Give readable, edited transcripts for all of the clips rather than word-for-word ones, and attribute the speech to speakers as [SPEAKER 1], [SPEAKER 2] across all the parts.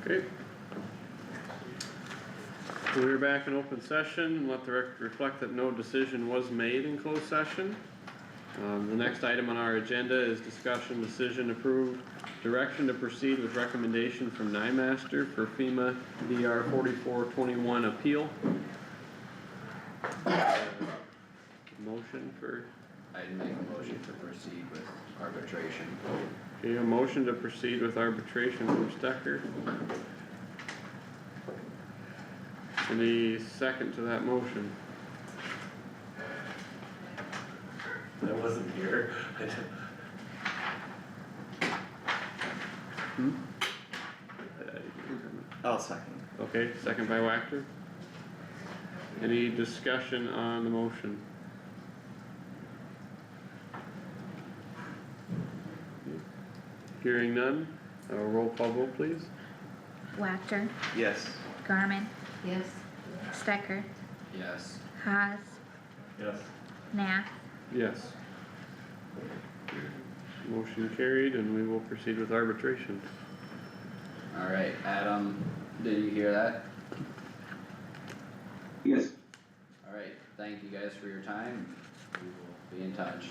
[SPEAKER 1] Okay. We're back in open session, and let the record reflect that no decision was made in closed session. The next item on our agenda is discussion, decision approved, direction to proceed with recommendation from NIMASTER for FEMA DR 4421 appeal. Motion for,
[SPEAKER 2] I'd make a motion to proceed with arbitration.
[SPEAKER 1] okay, a motion to proceed with arbitration from Stecker. Any second to that motion?
[SPEAKER 3] I wasn't here.
[SPEAKER 4] I'll second.
[SPEAKER 1] Okay, second by Wactor. Any discussion on the motion? Hearing none, roll call vote please.
[SPEAKER 5] Wactor,
[SPEAKER 4] Yes.
[SPEAKER 5] Garmin,
[SPEAKER 6] Yes.
[SPEAKER 5] Stecker,
[SPEAKER 2] Yes.
[SPEAKER 5] Haas,
[SPEAKER 3] Yes.
[SPEAKER 5] Nath.
[SPEAKER 1] Yes. Motion carried and we will proceed with arbitration.
[SPEAKER 2] Alright, Adam, did you hear that?
[SPEAKER 4] Yes.
[SPEAKER 2] Alright, thank you guys for your time. We will be in touch.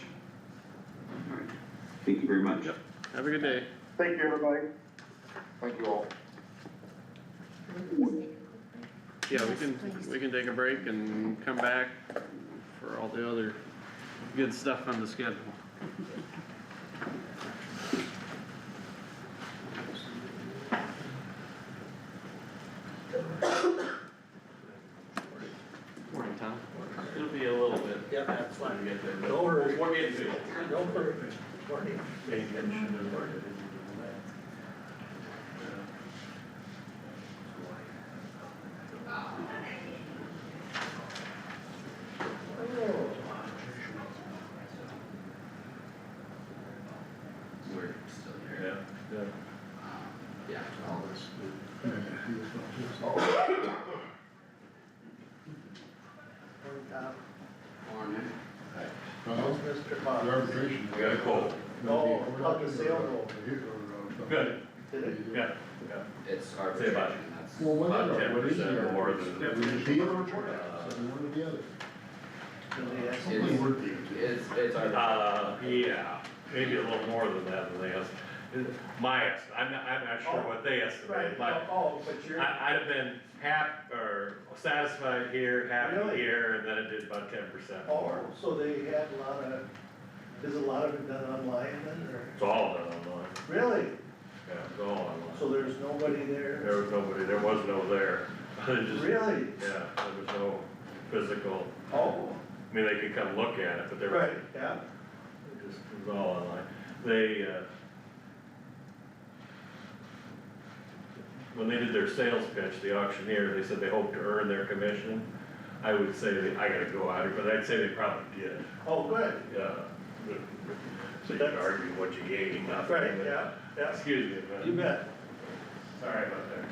[SPEAKER 4] Alright. Thank you very much.
[SPEAKER 1] Have a good day.
[SPEAKER 7] Thank you, everybody. Thank you all.
[SPEAKER 1] Yeah,
[SPEAKER 5] Please.
[SPEAKER 1] we can take a break and come back for all the other good stuff on the schedule. Morning, Tom.
[SPEAKER 3] It'll be a little bit.
[SPEAKER 7] Yeah, that's fine.
[SPEAKER 3] When we get there.
[SPEAKER 7] Don't worry.
[SPEAKER 3] We'll get to it.
[SPEAKER 7] Don't worry. Morning.
[SPEAKER 3] Maybe I should have learned it.
[SPEAKER 2] We're still here.
[SPEAKER 3] Yeah, yeah.
[SPEAKER 2] Yeah, all this.
[SPEAKER 7] Morning, Tom.
[SPEAKER 2] Morning.
[SPEAKER 7] How's Mr. Fox?
[SPEAKER 8] Arbitration.
[SPEAKER 3] We got a cold.
[SPEAKER 7] Oh, how'd the sale go?
[SPEAKER 3] Good,
[SPEAKER 7] Did it?
[SPEAKER 3] yeah, yeah.
[SPEAKER 2] It's
[SPEAKER 3] Say about-
[SPEAKER 2] arbitration, that's.
[SPEAKER 8] Well, what
[SPEAKER 3] About
[SPEAKER 8] is it? What is
[SPEAKER 3] 10%
[SPEAKER 8] it?
[SPEAKER 3] more than-
[SPEAKER 8] We just deal or report it, so one or the other.
[SPEAKER 7] Did they ask you?
[SPEAKER 8] Something worth dealing to.
[SPEAKER 2] It's arbitration.
[SPEAKER 3] Yeah, maybe a little more than that than they asked. My estimate, I'm not sure what they estimated,
[SPEAKER 7] Right,
[SPEAKER 3] but
[SPEAKER 7] oh, but you're,
[SPEAKER 3] I'd have been or satisfied here, happy
[SPEAKER 7] Really?
[SPEAKER 3] here, and then it did about 10%
[SPEAKER 7] oh,
[SPEAKER 3] more.
[SPEAKER 7] so they had a lot of, is a lot of it done online then, or?
[SPEAKER 3] It's all done online,
[SPEAKER 7] Really?
[SPEAKER 3] yeah, it's all online.
[SPEAKER 7] So there's nobody there?
[SPEAKER 3] There was nobody, there was no there. It just-
[SPEAKER 7] Really?
[SPEAKER 3] Yeah, there was no physical,
[SPEAKER 7] Oh,
[SPEAKER 3] I mean, they could come look at it, but there
[SPEAKER 7] right, yeah,
[SPEAKER 3] it just, it was all online. They, when they did their sales pitch, the auctioneer, they said they hoped to earn their commission. I would say, I gotta go out here, but I'd say they probably did,
[SPEAKER 7] oh, good,
[SPEAKER 3] yeah. So you can argue what you gained, nothing.
[SPEAKER 7] right, yeah, yeah,
[SPEAKER 3] Excuse me, but.
[SPEAKER 7] you bet.
[SPEAKER 3] Sorry about that.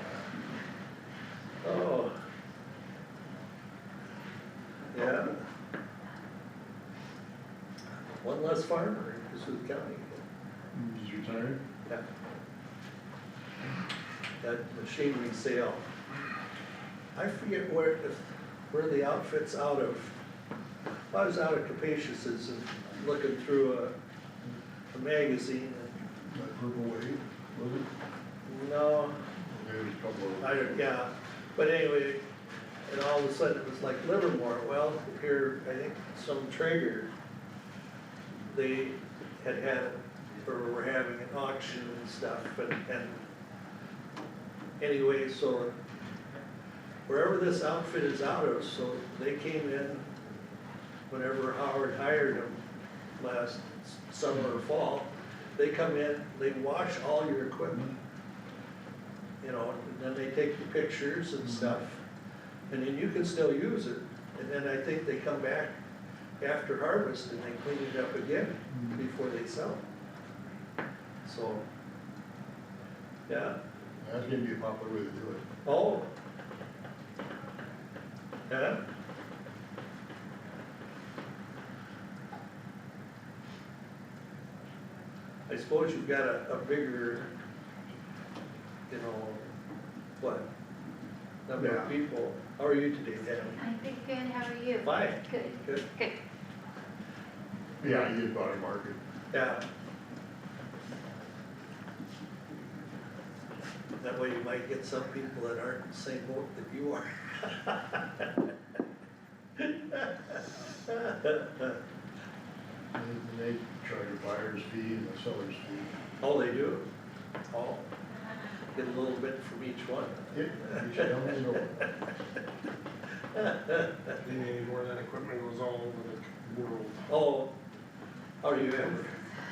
[SPEAKER 7] Oh. Yeah. One less farmer in Kossuth County.
[SPEAKER 8] He's retired?
[SPEAKER 7] Yeah. That machinery sale. I forget where the outfit's out of. I was out at Capacious's and looking through a magazine
[SPEAKER 8] That Purple Wave, was it?
[SPEAKER 7] and, no,
[SPEAKER 8] There was a couple of.
[SPEAKER 7] I don't, yeah, but anyway, and all of a sudden it was like Livermore, well, here, I think some Traeger, they had, or were having an auction and stuff, and anyway, so wherever this outfit is out of, so they came in whenever Howard hired them last summer or fall, they come in, they wash all your equipment, you know, and then they take the pictures and stuff, and then you can still use it, and then I think they come back after harvest and they clean it up again before they sell it. So, yeah,
[SPEAKER 8] That's gonna be a popular way to do it.
[SPEAKER 7] oh. Yeah. I suppose you've got a bigger, you know, What? Number of
[SPEAKER 8] Yeah.
[SPEAKER 7] people, how are you today, Tammy?
[SPEAKER 5] I'm pretty good, how are you?
[SPEAKER 7] Fine.
[SPEAKER 5] Good,
[SPEAKER 7] Good,
[SPEAKER 5] good.
[SPEAKER 8] Yeah, you did body market.
[SPEAKER 7] yeah. That way you might get some people that aren't in the same boat that you are.
[SPEAKER 8] And they charge a buyer's fee and a seller's fee.
[SPEAKER 7] Oh, they do? Oh, get a little bit from each one.
[SPEAKER 8] Yep, you should come and go.
[SPEAKER 6] Anymore, that equipment goes all over the world.
[SPEAKER 7] Oh, how are you, Amber?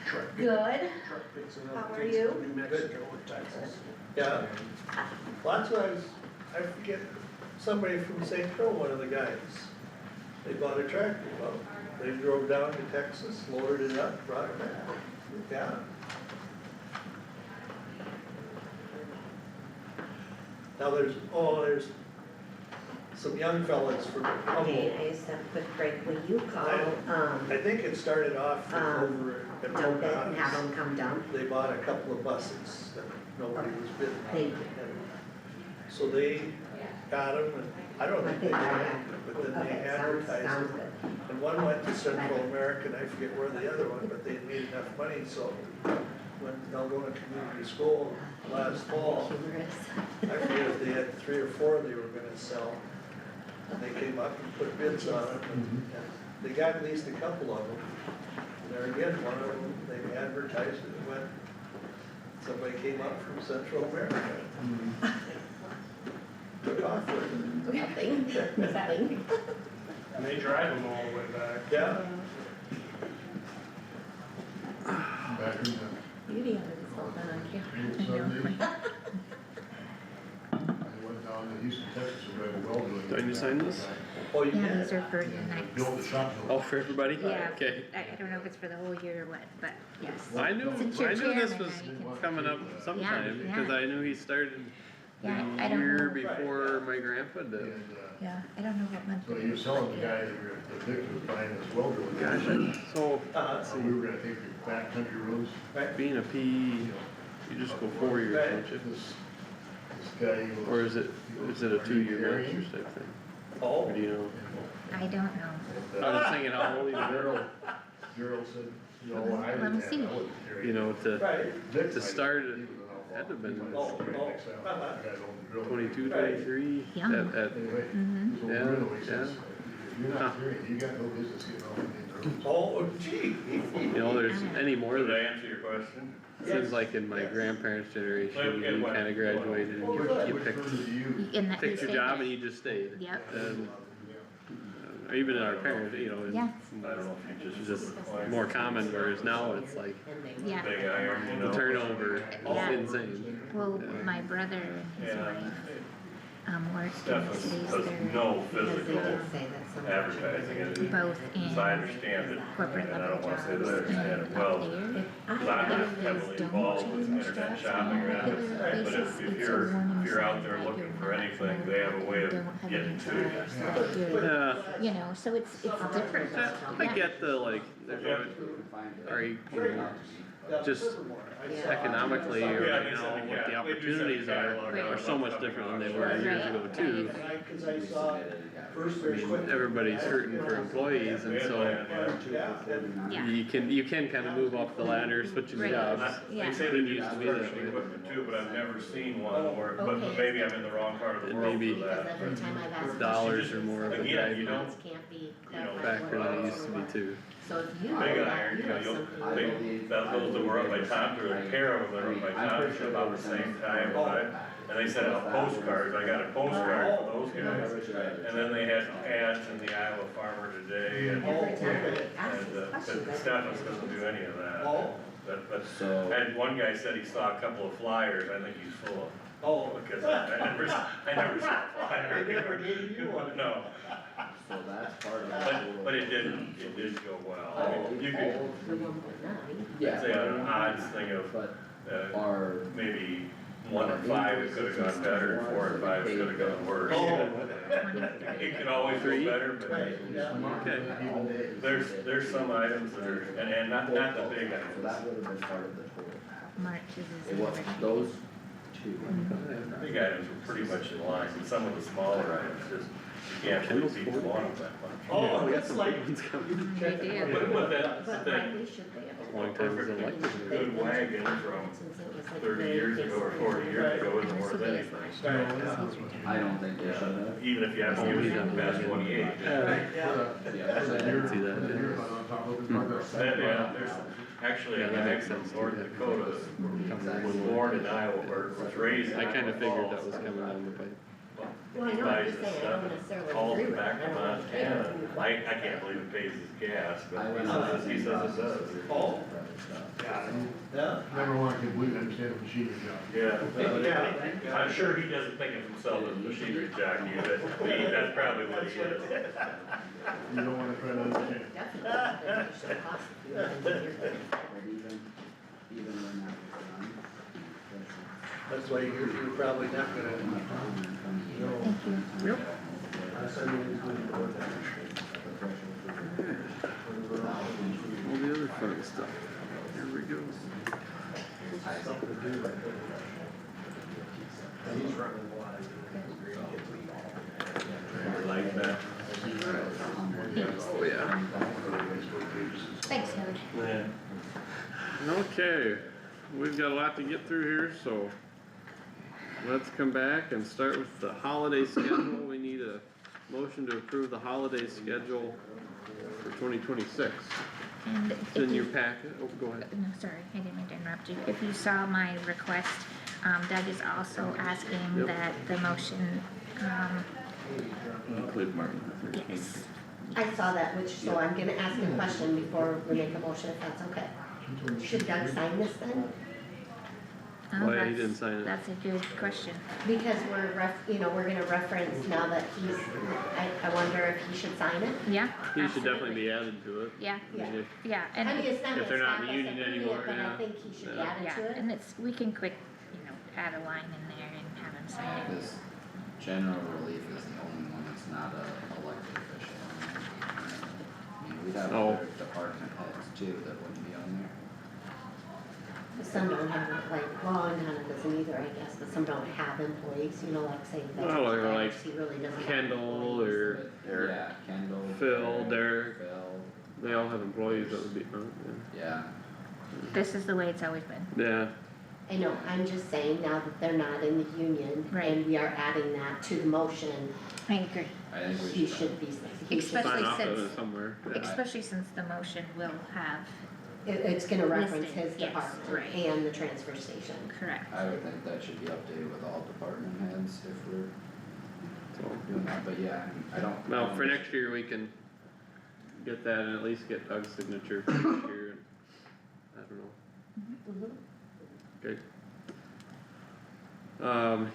[SPEAKER 6] Truck
[SPEAKER 5] Good.
[SPEAKER 6] Truck picks it up,
[SPEAKER 5] How are
[SPEAKER 6] takes it
[SPEAKER 5] you?
[SPEAKER 6] to New Mexico or Texas.
[SPEAKER 7] Yeah, well, that's what I forget, somebody from St. Croix, one of the guys, they bought a tractor, well, they drove down to Texas, loaded it up, brought it back, yeah. Now there's some young fellas from
[SPEAKER 9] Hey,
[SPEAKER 7] Humboldt,
[SPEAKER 9] I just have a quick break, will you call,
[SPEAKER 7] I think it started off over at
[SPEAKER 9] dump it and have
[SPEAKER 7] Pocahontas.
[SPEAKER 9] them come down?
[SPEAKER 7] They bought a couple of buses that nobody was bidding on.
[SPEAKER 9] Thank you.
[SPEAKER 7] And so they got them, and I don't think they
[SPEAKER 9] I
[SPEAKER 7] got
[SPEAKER 9] have-
[SPEAKER 7] them, but then they
[SPEAKER 9] Okay,
[SPEAKER 7] advertised
[SPEAKER 9] sounds
[SPEAKER 7] them.
[SPEAKER 9] good.
[SPEAKER 7] And one went to Central America, and I forget where the other one, but they had made enough money, so when Algona Community School last fall,
[SPEAKER 9] Humorous.
[SPEAKER 7] I forget if they had 3 or 4 they were gonna sell. And they came up and put bids on them, and they got at least a couple of them. And there again, one of them, they advertised it, and went, somebody came up from Central America. Took off with it.
[SPEAKER 9] Nothing.
[SPEAKER 6] And they drive them all the way back.
[SPEAKER 7] Yeah,
[SPEAKER 8] Back in the
[SPEAKER 9] Beauty of it is all done on camera.
[SPEAKER 8] Sunday, I went down to Houston, Texas, and read a well doing.
[SPEAKER 1] Do I need to sign this?
[SPEAKER 7] oh, you
[SPEAKER 5] Yeah,
[SPEAKER 7] did?
[SPEAKER 5] these are for the
[SPEAKER 8] And they
[SPEAKER 5] next.
[SPEAKER 8] built the shop.
[SPEAKER 1] Oh, for everybody?
[SPEAKER 5] Yeah,
[SPEAKER 1] Okay.
[SPEAKER 5] I don't know if it's for the whole year or what, but yes.
[SPEAKER 1] I knew
[SPEAKER 5] Since you're
[SPEAKER 1] this
[SPEAKER 5] chairman,
[SPEAKER 1] was
[SPEAKER 5] now you can-
[SPEAKER 1] coming up sometime,
[SPEAKER 5] Yeah,
[SPEAKER 1] because
[SPEAKER 5] yeah.
[SPEAKER 1] I knew he started
[SPEAKER 5] Yeah,
[SPEAKER 1] the
[SPEAKER 5] I don't
[SPEAKER 1] year
[SPEAKER 5] know.
[SPEAKER 1] before my grandpa did.
[SPEAKER 8] And,
[SPEAKER 5] Yeah, I don't know what month.
[SPEAKER 8] so
[SPEAKER 5] it
[SPEAKER 8] he was
[SPEAKER 5] is.
[SPEAKER 8] telling the guy that the Vic was buying this well drilling.
[SPEAKER 1] Gosh, so
[SPEAKER 7] Uh-huh.
[SPEAKER 8] We were gonna take the backcountry roads,
[SPEAKER 7] Right,
[SPEAKER 1] being a PE, you just go 4 years,
[SPEAKER 7] Right.
[SPEAKER 1] don't you?
[SPEAKER 8] this guy was.
[SPEAKER 1] Or is it a 2-year master's type thing?
[SPEAKER 7] oh,
[SPEAKER 1] Or do you know?
[SPEAKER 5] I don't know.
[SPEAKER 1] I was just thinking how old he was,
[SPEAKER 8] Gerald said, you know, I
[SPEAKER 5] Let me
[SPEAKER 8] didn't have,
[SPEAKER 5] see.
[SPEAKER 8] I wasn't carrying.
[SPEAKER 1] you know, to
[SPEAKER 7] right,
[SPEAKER 8] Vic,
[SPEAKER 1] to
[SPEAKER 8] I-
[SPEAKER 1] start it,
[SPEAKER 8] he was an outlaw.
[SPEAKER 1] had to have been
[SPEAKER 8] He was
[SPEAKER 7] Oh,
[SPEAKER 8] straight
[SPEAKER 7] oh,
[SPEAKER 8] next out.
[SPEAKER 7] uh-huh.
[SPEAKER 8] The guy that owned the drilling.
[SPEAKER 1] 22,
[SPEAKER 7] Right.
[SPEAKER 1] 23,
[SPEAKER 5] Young.
[SPEAKER 1] at,
[SPEAKER 8] Anyway,
[SPEAKER 5] Mhm.
[SPEAKER 8] so
[SPEAKER 1] Yeah,
[SPEAKER 8] Bruno, he
[SPEAKER 1] yeah.
[SPEAKER 8] says, if you're
[SPEAKER 1] Huh.
[SPEAKER 8] not carrying, you got no business getting on the drilling.
[SPEAKER 7] oh, gee.
[SPEAKER 1] you know, there's any more
[SPEAKER 3] Did I
[SPEAKER 1] that,
[SPEAKER 3] answer your question?
[SPEAKER 1] seems like in my
[SPEAKER 7] Yes.
[SPEAKER 1] grandparents' generation,
[SPEAKER 3] Like,
[SPEAKER 1] you
[SPEAKER 3] it went-
[SPEAKER 1] kinda graduated and you
[SPEAKER 8] Which
[SPEAKER 1] picked,
[SPEAKER 8] firm did you?
[SPEAKER 5] In that.
[SPEAKER 1] picked your job and you just stayed.
[SPEAKER 5] Yep.
[SPEAKER 1] And, or even in our parents, you know,
[SPEAKER 5] Yeah.
[SPEAKER 3] I don't know if you
[SPEAKER 1] it's
[SPEAKER 3] just.
[SPEAKER 1] just more common, whereas now it's like,
[SPEAKER 5] Yeah,
[SPEAKER 3] Big iron, you
[SPEAKER 1] the
[SPEAKER 3] know?
[SPEAKER 1] turnover
[SPEAKER 5] Yeah.
[SPEAKER 1] is insane.
[SPEAKER 5] well, my brother and his
[SPEAKER 3] Yeah.
[SPEAKER 5] wife, worked in
[SPEAKER 3] Stefan
[SPEAKER 5] the cities,
[SPEAKER 3] does
[SPEAKER 5] they're
[SPEAKER 3] no
[SPEAKER 9] Because they
[SPEAKER 3] physical
[SPEAKER 9] did say that some.
[SPEAKER 3] advertising, and
[SPEAKER 5] both
[SPEAKER 3] as I
[SPEAKER 5] in
[SPEAKER 3] understand it,
[SPEAKER 5] corporate
[SPEAKER 3] and I
[SPEAKER 5] level
[SPEAKER 3] don't wanna
[SPEAKER 5] jobs
[SPEAKER 3] say that I understand
[SPEAKER 5] and
[SPEAKER 3] it
[SPEAKER 5] up
[SPEAKER 3] well,
[SPEAKER 5] there.
[SPEAKER 3] because I'm not heavily involved with internet shopping or anything, but if you're out there looking for anything, they have a way of getting to you.
[SPEAKER 1] Yeah,
[SPEAKER 5] You know, so it's different.
[SPEAKER 1] I
[SPEAKER 5] Yeah.
[SPEAKER 1] get the, like, there's
[SPEAKER 3] Yeah.
[SPEAKER 1] always, are you know, just economically, or, you know, what the opportunities are so much different than they were years ago too.
[SPEAKER 7] Cause I saw first
[SPEAKER 1] I
[SPEAKER 7] there's
[SPEAKER 1] mean,
[SPEAKER 7] quick.
[SPEAKER 1] everybody's hurting for employees, and so
[SPEAKER 7] Yeah, and
[SPEAKER 5] Yeah.
[SPEAKER 1] you can kind of move up the ladder, switching
[SPEAKER 5] Right.
[SPEAKER 1] jobs.
[SPEAKER 3] They say they use construction equipment too, but I've never seen one where, but
[SPEAKER 5] Okay.
[SPEAKER 3] maybe I'm in the wrong part of the
[SPEAKER 1] And
[SPEAKER 3] world
[SPEAKER 1] maybe
[SPEAKER 3] for
[SPEAKER 9] Because
[SPEAKER 3] that.
[SPEAKER 9] every time I've asked.
[SPEAKER 1] Dollars or more of a
[SPEAKER 3] Again, you
[SPEAKER 1] driving
[SPEAKER 3] don't,
[SPEAKER 9] Can't be.
[SPEAKER 1] factor than it used to be too.
[SPEAKER 9] So if you.
[SPEAKER 3] big
[SPEAKER 9] know that
[SPEAKER 3] iron,
[SPEAKER 9] you
[SPEAKER 3] you know,
[SPEAKER 9] have
[SPEAKER 3] you'll,
[SPEAKER 9] something-
[SPEAKER 3] those that were up by Tom, there were a pair of them that were up by Tom about the same time, and they sent out postcards, I got a postcard for those guys. And then they had ads in the Iowa Farmer Today, and,
[SPEAKER 9] Every time I ask
[SPEAKER 3] and,
[SPEAKER 9] this
[SPEAKER 3] but
[SPEAKER 9] question.
[SPEAKER 3] Stephens doesn't do any of that.
[SPEAKER 7] Oh,
[SPEAKER 3] But,
[SPEAKER 2] So,
[SPEAKER 3] and one guy said he saw a couple of flyers, I think he's full of,
[SPEAKER 7] oh.
[SPEAKER 3] because I never saw a flyer.
[SPEAKER 7] They never gave you one.
[SPEAKER 3] No,
[SPEAKER 2] so that's part of the.
[SPEAKER 3] but it did go well, I mean, you could,
[SPEAKER 9] The one with none.
[SPEAKER 2] Yeah.
[SPEAKER 3] say an odds thing of,
[SPEAKER 2] But
[SPEAKER 3] uh, maybe 1 or 5, it could've gone better, 4 or 5, it could've gone worse.
[SPEAKER 7] Oh.
[SPEAKER 3] It could always go better, but
[SPEAKER 7] Right, yeah.
[SPEAKER 1] Okay.
[SPEAKER 3] there's some items that are, and not the big
[SPEAKER 2] So
[SPEAKER 3] items.
[SPEAKER 2] that would have been part of the total.
[SPEAKER 5] March is
[SPEAKER 2] It
[SPEAKER 5] his
[SPEAKER 2] was,
[SPEAKER 5] birthday.
[SPEAKER 2] those
[SPEAKER 3] Big items were pretty much in line, and some of the smaller items just, you can't believe people want them that much.
[SPEAKER 7] Oh, it's like,
[SPEAKER 5] They do.
[SPEAKER 3] But that,
[SPEAKER 9] But
[SPEAKER 3] that
[SPEAKER 9] rightly should they have.
[SPEAKER 1] Long time as elected.
[SPEAKER 3] good wagon from
[SPEAKER 9] Since it was like
[SPEAKER 3] 30
[SPEAKER 9] very
[SPEAKER 3] years ago or 40 years ago isn't
[SPEAKER 5] This will
[SPEAKER 3] worth
[SPEAKER 5] be his
[SPEAKER 3] anything.
[SPEAKER 5] last year, because he's retired.
[SPEAKER 2] I don't think they should have.
[SPEAKER 3] Even if you have to use it in the past 28.
[SPEAKER 2] Yeah,
[SPEAKER 8] That's a deer,
[SPEAKER 1] See that,
[SPEAKER 8] the deer
[SPEAKER 1] yeah.
[SPEAKER 8] hunt on top of it.
[SPEAKER 3] Yeah, there's actually a
[SPEAKER 1] Yeah, that
[SPEAKER 3] guy
[SPEAKER 1] makes
[SPEAKER 3] from
[SPEAKER 1] sense,
[SPEAKER 3] North
[SPEAKER 1] yeah.
[SPEAKER 3] Dakota was born in Iowa, or was raised in
[SPEAKER 1] I
[SPEAKER 3] Iowa
[SPEAKER 1] kinda figured that
[SPEAKER 3] Falls.
[SPEAKER 1] was coming down the pipe.
[SPEAKER 9] Well, I
[SPEAKER 3] He
[SPEAKER 9] know, I'm
[SPEAKER 3] buys
[SPEAKER 9] just
[SPEAKER 3] this
[SPEAKER 9] saying, I
[SPEAKER 3] stuff,
[SPEAKER 9] don't necessarily
[SPEAKER 3] calls
[SPEAKER 9] agree
[SPEAKER 3] it
[SPEAKER 9] with it.
[SPEAKER 3] back to
[SPEAKER 9] I don't
[SPEAKER 3] Montana.
[SPEAKER 9] understand.
[SPEAKER 3] I can't believe it pays his gas, but
[SPEAKER 2] I went
[SPEAKER 3] he
[SPEAKER 2] out
[SPEAKER 3] says
[SPEAKER 2] the
[SPEAKER 3] it
[SPEAKER 2] same
[SPEAKER 3] does.
[SPEAKER 2] process.
[SPEAKER 7] Oh. yeah,
[SPEAKER 8] Number one, I can believe it, understand a machinery job.
[SPEAKER 3] Yeah, I'm sure he doesn't think of himself as a machinery jockey, but that's probably what he is.
[SPEAKER 8] You don't wanna try to understand.
[SPEAKER 9] Definitely, I think it should cost you, and you're good.
[SPEAKER 2] But even when that was done,
[SPEAKER 7] that's why you're probably not gonna, you know.
[SPEAKER 5] Thank you.
[SPEAKER 1] All the other fun stuff. Here we go.
[SPEAKER 3] Like that.
[SPEAKER 1] Oh, yeah.
[SPEAKER 5] Thanks, Howard.
[SPEAKER 3] Yeah.
[SPEAKER 1] Okay, we've got a lot to get through here, so let's come back and start with the holiday schedule. We need a motion to approve the holiday schedule for 2026.
[SPEAKER 5] And
[SPEAKER 1] It's
[SPEAKER 5] if
[SPEAKER 1] in your
[SPEAKER 5] you,
[SPEAKER 1] packet. Oh, go ahead.
[SPEAKER 5] no, sorry, I didn't mean to interrupt you. If you saw my request, Doug is also asking
[SPEAKER 1] Yep.
[SPEAKER 5] that the motion,
[SPEAKER 1] Include Martin.
[SPEAKER 5] yes.
[SPEAKER 9] I saw that, which, so I'm gonna ask a question before we make a motion, if that's okay. Should Doug sign this then?
[SPEAKER 5] Oh,
[SPEAKER 1] Why he
[SPEAKER 5] that's-
[SPEAKER 1] didn't sign it?
[SPEAKER 5] That's a good question.
[SPEAKER 9] Because we're gonna reference now that he's, I wonder if he should sign it?
[SPEAKER 5] Yeah,
[SPEAKER 1] He should definitely be added to it.
[SPEAKER 5] yeah,
[SPEAKER 1] I mean,
[SPEAKER 5] yeah,
[SPEAKER 9] I mean,
[SPEAKER 5] and,
[SPEAKER 9] it's not
[SPEAKER 1] If
[SPEAKER 9] gonna
[SPEAKER 1] they're not
[SPEAKER 9] stop
[SPEAKER 1] in the
[SPEAKER 9] us
[SPEAKER 1] union
[SPEAKER 9] approving
[SPEAKER 1] anymore,
[SPEAKER 9] it, but
[SPEAKER 1] yeah.
[SPEAKER 9] I think he should be
[SPEAKER 1] Yeah.
[SPEAKER 9] added
[SPEAKER 5] yeah,
[SPEAKER 9] to it.
[SPEAKER 5] and it's, we can quick, add a line in there and have him sign it.
[SPEAKER 2] this general relief is the only one that's not a elected official. I mean, we'd have
[SPEAKER 1] Oh.
[SPEAKER 2] other department heads too that wouldn't be on there.
[SPEAKER 9] Some don't have, well, and Hannah doesn't either, I guess, but some don't have employees, like say
[SPEAKER 1] Well, or
[SPEAKER 9] veterans,
[SPEAKER 1] like
[SPEAKER 9] he really doesn't have
[SPEAKER 1] Kendall
[SPEAKER 9] employees.
[SPEAKER 1] or
[SPEAKER 2] But, yeah, Kendall.
[SPEAKER 1] Phil, Derek.
[SPEAKER 2] Phil,
[SPEAKER 1] they all have employees that would be,
[SPEAKER 2] yeah,
[SPEAKER 5] This is the way it's always been.
[SPEAKER 1] yeah.
[SPEAKER 9] I know, I'm just saying now that they're not in the union,
[SPEAKER 5] Right.
[SPEAKER 9] and we are adding that to the motion,
[SPEAKER 5] I agree,
[SPEAKER 2] I think we
[SPEAKER 9] he
[SPEAKER 2] should.
[SPEAKER 9] should be, he should,
[SPEAKER 5] Especially
[SPEAKER 1] Sign off on it
[SPEAKER 5] since-
[SPEAKER 1] somewhere. Yeah.
[SPEAKER 5] especially since the motion will have,
[SPEAKER 9] it's gonna reference
[SPEAKER 5] Listed,
[SPEAKER 9] his
[SPEAKER 5] yes,
[SPEAKER 9] department
[SPEAKER 5] right.
[SPEAKER 9] and the transfer station.
[SPEAKER 5] correct.
[SPEAKER 2] I would think that should be updated with all department heads if we're
[SPEAKER 1] So,
[SPEAKER 2] doing that, but yeah, I don't.
[SPEAKER 1] well, for next year, we can get that and at least get Doug's signature for next year. And I don't know.
[SPEAKER 9] Mhm.
[SPEAKER 1] Okay.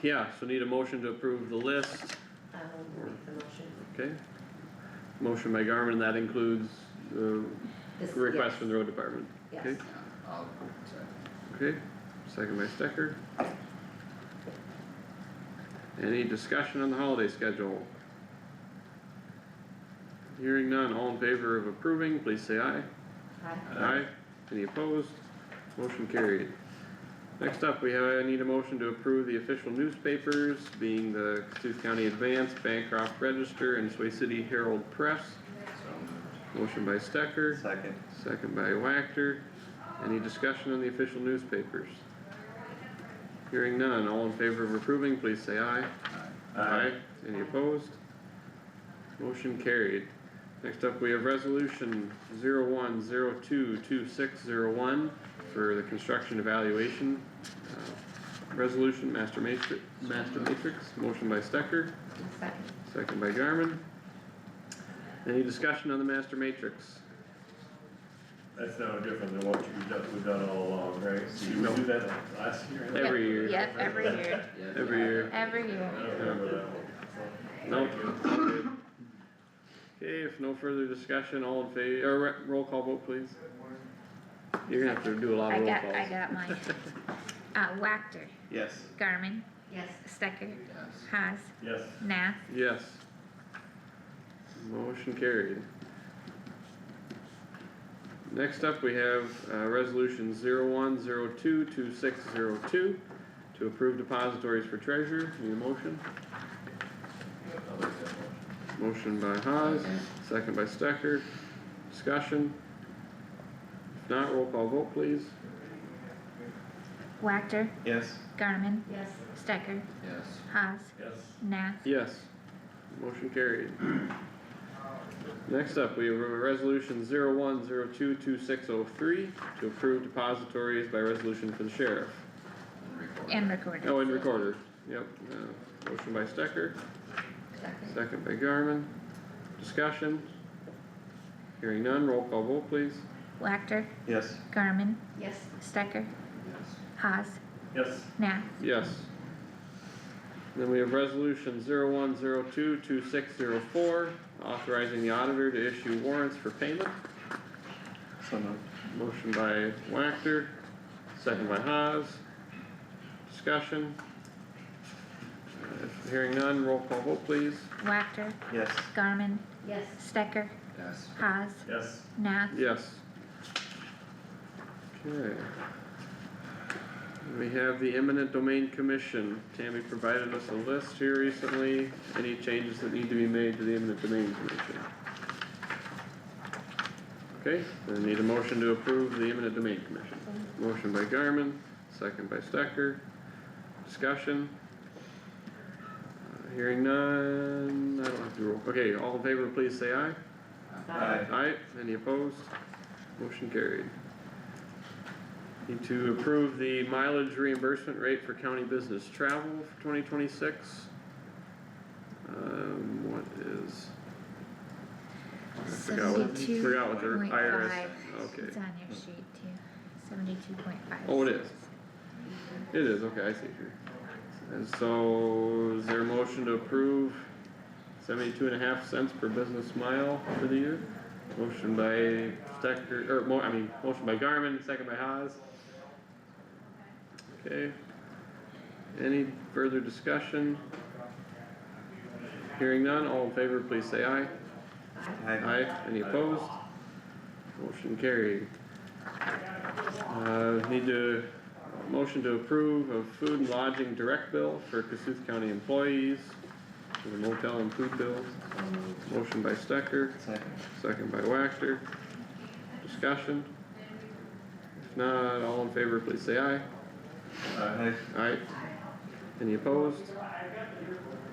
[SPEAKER 1] Yeah, so need a motion to approve the list,
[SPEAKER 9] Make the motion.
[SPEAKER 1] okay? Motion by Garmin, that includes the
[SPEAKER 9] This-
[SPEAKER 1] request
[SPEAKER 9] yes,
[SPEAKER 1] from the road department,
[SPEAKER 9] Yes,
[SPEAKER 1] okay?
[SPEAKER 2] Yeah, I'll, sorry.
[SPEAKER 1] Okay, second by Stecker. Any discussion on the holiday schedule? Hearing none, all in favor of approving, please say aye.
[SPEAKER 9] Aye.
[SPEAKER 1] Aye. Any opposed? Motion carried. Next up, I need a motion to approve the official newspapers, being the Kossuth County Advance, Bancroft Register, and Sway City Herald Press.
[SPEAKER 2] So,
[SPEAKER 1] Motion by Stecker,
[SPEAKER 4] Second.
[SPEAKER 1] second by Wactor. Any discussion on the official newspapers? Hearing none, all in favor of approving, please say aye. Aye. Any opposed? Motion carried. Next up, we have resolution 01022601 for the construction evaluation. Resolution, master matrix, motion by Stecker,
[SPEAKER 9] second.
[SPEAKER 1] second by Garmin. Any discussion on the master matrix?
[SPEAKER 3] That's no different than what we've done all along, right? So you
[SPEAKER 1] No.
[SPEAKER 3] do that last year?
[SPEAKER 1] Every year.
[SPEAKER 5] Yep, every year,
[SPEAKER 2] yeah.
[SPEAKER 1] Every year.
[SPEAKER 5] every
[SPEAKER 3] I
[SPEAKER 5] year.
[SPEAKER 3] don't remember that one.
[SPEAKER 1] Nope. all good. Okay, if no further discussion, all in favor, or roll call vote, please. You're gonna have to do a lot of roll calls.
[SPEAKER 5] I got mine. Wactor,
[SPEAKER 4] Yes.
[SPEAKER 5] Garmin,
[SPEAKER 9] Yes,
[SPEAKER 5] Stecker,
[SPEAKER 2] Yes.
[SPEAKER 5] Haas,
[SPEAKER 3] Yes.
[SPEAKER 5] Nath,
[SPEAKER 1] Yes. Motion carried. Next up, we have, resolution 01022602 to to approve depositories for treasurer, need a motion? Motion by Haas, second by Stecker, discussion. If not, roll call vote please.
[SPEAKER 5] Wactor,
[SPEAKER 4] Yes.
[SPEAKER 5] Garmin,
[SPEAKER 9] Yes.
[SPEAKER 5] Stecker,
[SPEAKER 2] Yes.
[SPEAKER 5] Haas,
[SPEAKER 3] Yes.
[SPEAKER 5] Nath,
[SPEAKER 1] Yes. Motion carried. Next up, we have a resolution 01022603 to approve depositories by resolution for the sheriff.
[SPEAKER 5] and recorder.
[SPEAKER 1] Oh, and recorder, yep, motion by Stecker, second by Garmin, discussion. Hearing none, roll call vote please.
[SPEAKER 5] Wactor,
[SPEAKER 4] Yes.
[SPEAKER 5] Garmin,
[SPEAKER 9] Yes.
[SPEAKER 5] Stecker,
[SPEAKER 2] Yes.
[SPEAKER 5] Haas,
[SPEAKER 3] Yes.
[SPEAKER 5] Nath,
[SPEAKER 1] Yes. Then we have resolution 01022604, authorizing the auditor to issue warrants for payment.
[SPEAKER 4] So moved.
[SPEAKER 1] Motion by Wactor, second by Haas. Discussion. Hearing none, roll call vote please.
[SPEAKER 5] Wactor,
[SPEAKER 4] Yes.
[SPEAKER 5] Garmin,
[SPEAKER 9] Yes.
[SPEAKER 5] Stecker,
[SPEAKER 2] Yes.
[SPEAKER 5] Haas,
[SPEAKER 3] Yes.
[SPEAKER 5] Nath,
[SPEAKER 1] Yes. Okay. We have the eminent domain commission. Tammy provided us a list here recently. Any changes that need to be made to the eminent domain commission? Okay, then I need a motion to approve the eminent domain commission. Motion by Garmin, second by Stecker. Discussion. Hearing none, I don't have to roll. Okay, all in favor, please say aye.
[SPEAKER 4] Aye.
[SPEAKER 1] Aye, any opposed? Motion carried. Need to approve the mileage reimbursement rate for county business travel for 2026. What is? I forgot what their IRS,
[SPEAKER 5] 72.5.
[SPEAKER 1] okay.
[SPEAKER 5] It's on your sheet too, 72.5.
[SPEAKER 1] Oh, it is. It is, okay, I see here. And so, is there a motion to approve 72.5 cents per business mile for the year? Motion by Stecker, or motion by Garmin, second by Haas. Okay. Any further discussion? Hearing none, all in favor, please say aye. Aye. Any opposed? Motion carried. Need to, motion to approve of food and lodging direct bill for Kossuth County employees, for the motel and food bills. Motion by Stecker,
[SPEAKER 4] Second.
[SPEAKER 1] second by Wactor. Discussion? If not, all in favor, please say aye.
[SPEAKER 4] Aye.
[SPEAKER 1] Aye. Any opposed?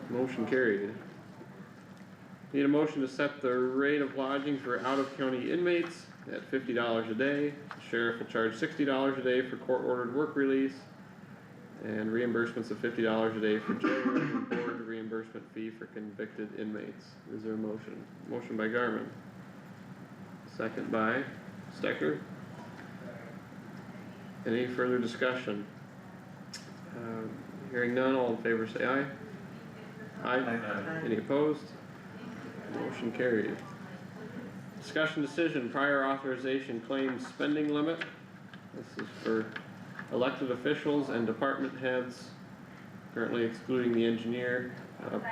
[SPEAKER 1] Motion carried. Need a motion to set the rate of lodging for out-of-county inmates at $50 a day. The sheriff will charge $60 a day for court-ordered work release, and reimbursements of $50 a day for jail and board reimbursement fee for convicted inmates. Is there a motion? Motion by Garmin. Second by Stecker. Any further discussion? Hearing none, all in favor say aye. Aye. Any opposed? Motion carried. Discussion decision, prior authorization claims spending limit. This is for elected officials and department heads, currently excluding the engineer.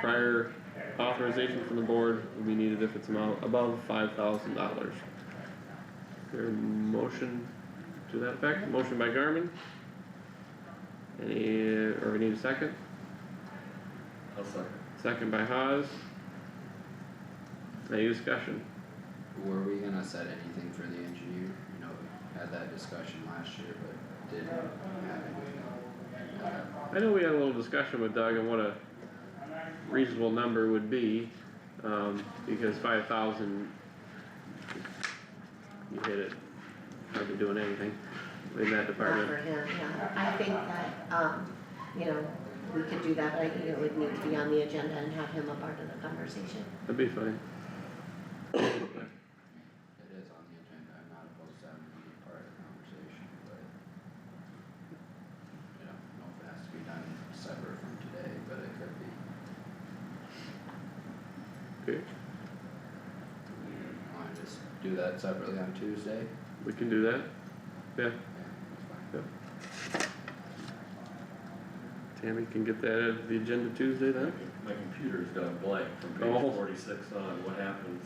[SPEAKER 1] Prior authorization from the board will be needed if it's above $5,000. There a motion to that effect? Motion by Garmin. Or we need a second?
[SPEAKER 3] I'll second.
[SPEAKER 1] Second by Haas. Any discussion?
[SPEAKER 2] Were we gonna set anything for the engineer? You know, we had that discussion last year, but didn't have anything.
[SPEAKER 1] I know we had a little discussion with Doug on what a reasonable number would be, because 5,000, you hit it, hardly doing anything in that
[SPEAKER 9] Not
[SPEAKER 1] department.
[SPEAKER 9] for him, yeah. I think that, you know, we could do that, but I think it would need to be on the agenda and have him a part of the conversation.
[SPEAKER 1] That'd be fine.
[SPEAKER 2] It is on the agenda, I'm not opposed to having it be part of the conversation, but you know, I don't know if it has to be done separate from today, but it could be.
[SPEAKER 1] Okay,
[SPEAKER 2] Wanna just do that separately on Tuesday?
[SPEAKER 1] we can do that. Yeah,
[SPEAKER 2] Yeah, that's fine.
[SPEAKER 1] Tammy can get that out of the agenda Tuesday then?
[SPEAKER 3] My computer's gone blank from
[SPEAKER 1] Oh.
[SPEAKER 3] page 46 on, what happens?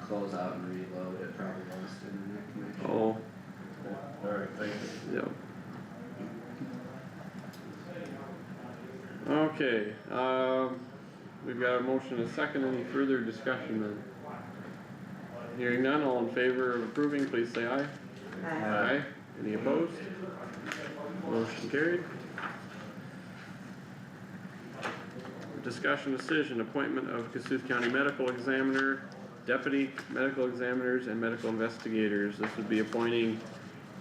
[SPEAKER 2] Close out and reload, it probably lost internet connection.
[SPEAKER 1] Oh,
[SPEAKER 3] Alright, thank you.
[SPEAKER 1] yeah. Okay, we've got a motion and a second, any further discussion then? Hearing none, all in favor of approving, please say aye. Aye. Any opposed? Motion carried. Discussion decision, appointment of Kossuth County Medical Examiner, Deputy Medical Examiners, and Medical Investigators. This would be appointing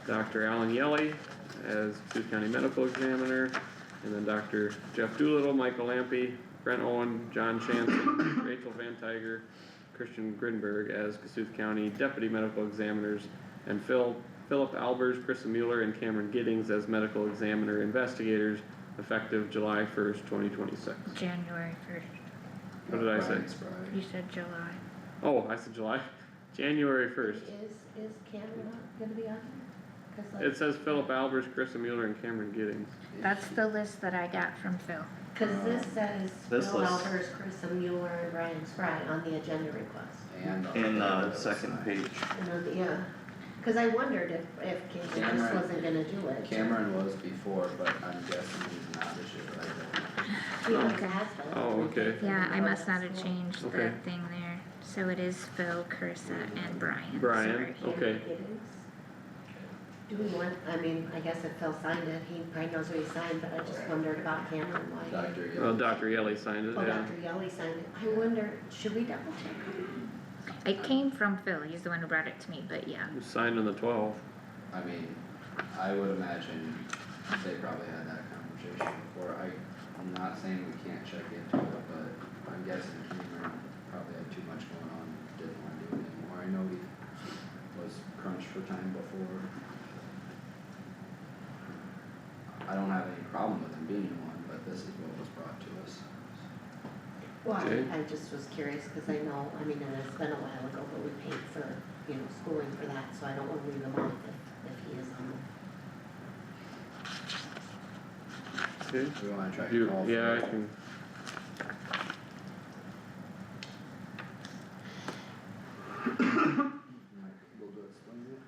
[SPEAKER 1] Dr. Alan Yelly as Kossuth County Medical Examiner, and then Dr. Jeff Doolittle, Michael Lampy, Brent Owen, John Chanson, Rachel Van Tiger, Christian Grinberg as Kossuth County Deputy Medical Examiners, and Philip Albers, Chris Mueller, and Cameron Giddings as Medical Examiner Investigators, effective July 1st, 2026.
[SPEAKER 5] January first,
[SPEAKER 1] What did I say?
[SPEAKER 2] Brian Spry.
[SPEAKER 5] you said July.
[SPEAKER 1] Oh, I said July. January 1st.
[SPEAKER 9] Is Cameron not gonna be on here? 'Cause like-
[SPEAKER 1] It says Philip Albers, Chris Mueller, and Cameron Giddings.
[SPEAKER 5] That's the list that I got from Phil.
[SPEAKER 9] Cause this says
[SPEAKER 4] This
[SPEAKER 9] Bill
[SPEAKER 4] list.
[SPEAKER 9] Albers, Chris Mueller, and Brian Spry on the agenda request.
[SPEAKER 2] And.
[SPEAKER 4] In the
[SPEAKER 2] other
[SPEAKER 4] second
[SPEAKER 2] side.
[SPEAKER 4] page.
[SPEAKER 9] Yeah, cause I wondered if Cameron just
[SPEAKER 2] Cameron-
[SPEAKER 9] wasn't gonna do it.
[SPEAKER 2] Cameron was before, but I'm guessing he's not this year, but I don't know.
[SPEAKER 9] He always
[SPEAKER 5] Okay.
[SPEAKER 9] has been.
[SPEAKER 1] Oh, okay.
[SPEAKER 5] Yeah, I must not have changed the
[SPEAKER 1] Okay.
[SPEAKER 5] thing there. So it is Phil, Carissa, and Brian.
[SPEAKER 1] Brian,
[SPEAKER 5] Sorry.
[SPEAKER 1] okay.
[SPEAKER 9] Do we want, I mean, I guess if Phil signed it, he probably knows what he signed, but I just wondered about Cameron, why.
[SPEAKER 2] Dr.
[SPEAKER 1] Well,
[SPEAKER 2] Yellow.
[SPEAKER 1] Dr. Yelly signed it,
[SPEAKER 9] Oh,
[SPEAKER 1] yeah.
[SPEAKER 9] Dr. Yelly signed it. I wonder, should we double check?
[SPEAKER 5] It came from Phil, he's the one who brought it to me, but yeah.
[SPEAKER 1] It was signed on the 12th.
[SPEAKER 2] I mean, I would imagine they probably had that conversation before. I'm not saying we can't check into it, but I'm guessing Cameron probably had too much going on, didn't wanna do it anymore. I know he was crunched for time before. I don't have any problem with him being one, but this is what was brought to us.
[SPEAKER 9] Well,
[SPEAKER 1] Okay.
[SPEAKER 9] I just was curious, cause I know, I mean, and it's been a while ago, but we paid for, schooling for that, so I don't wanna leave him off if he is on the.
[SPEAKER 1] Okay.
[SPEAKER 2] We wanna try to
[SPEAKER 1] You,
[SPEAKER 2] call for
[SPEAKER 1] yeah, I
[SPEAKER 2] it.
[SPEAKER 1] can,
[SPEAKER 2] Might be able to explain it.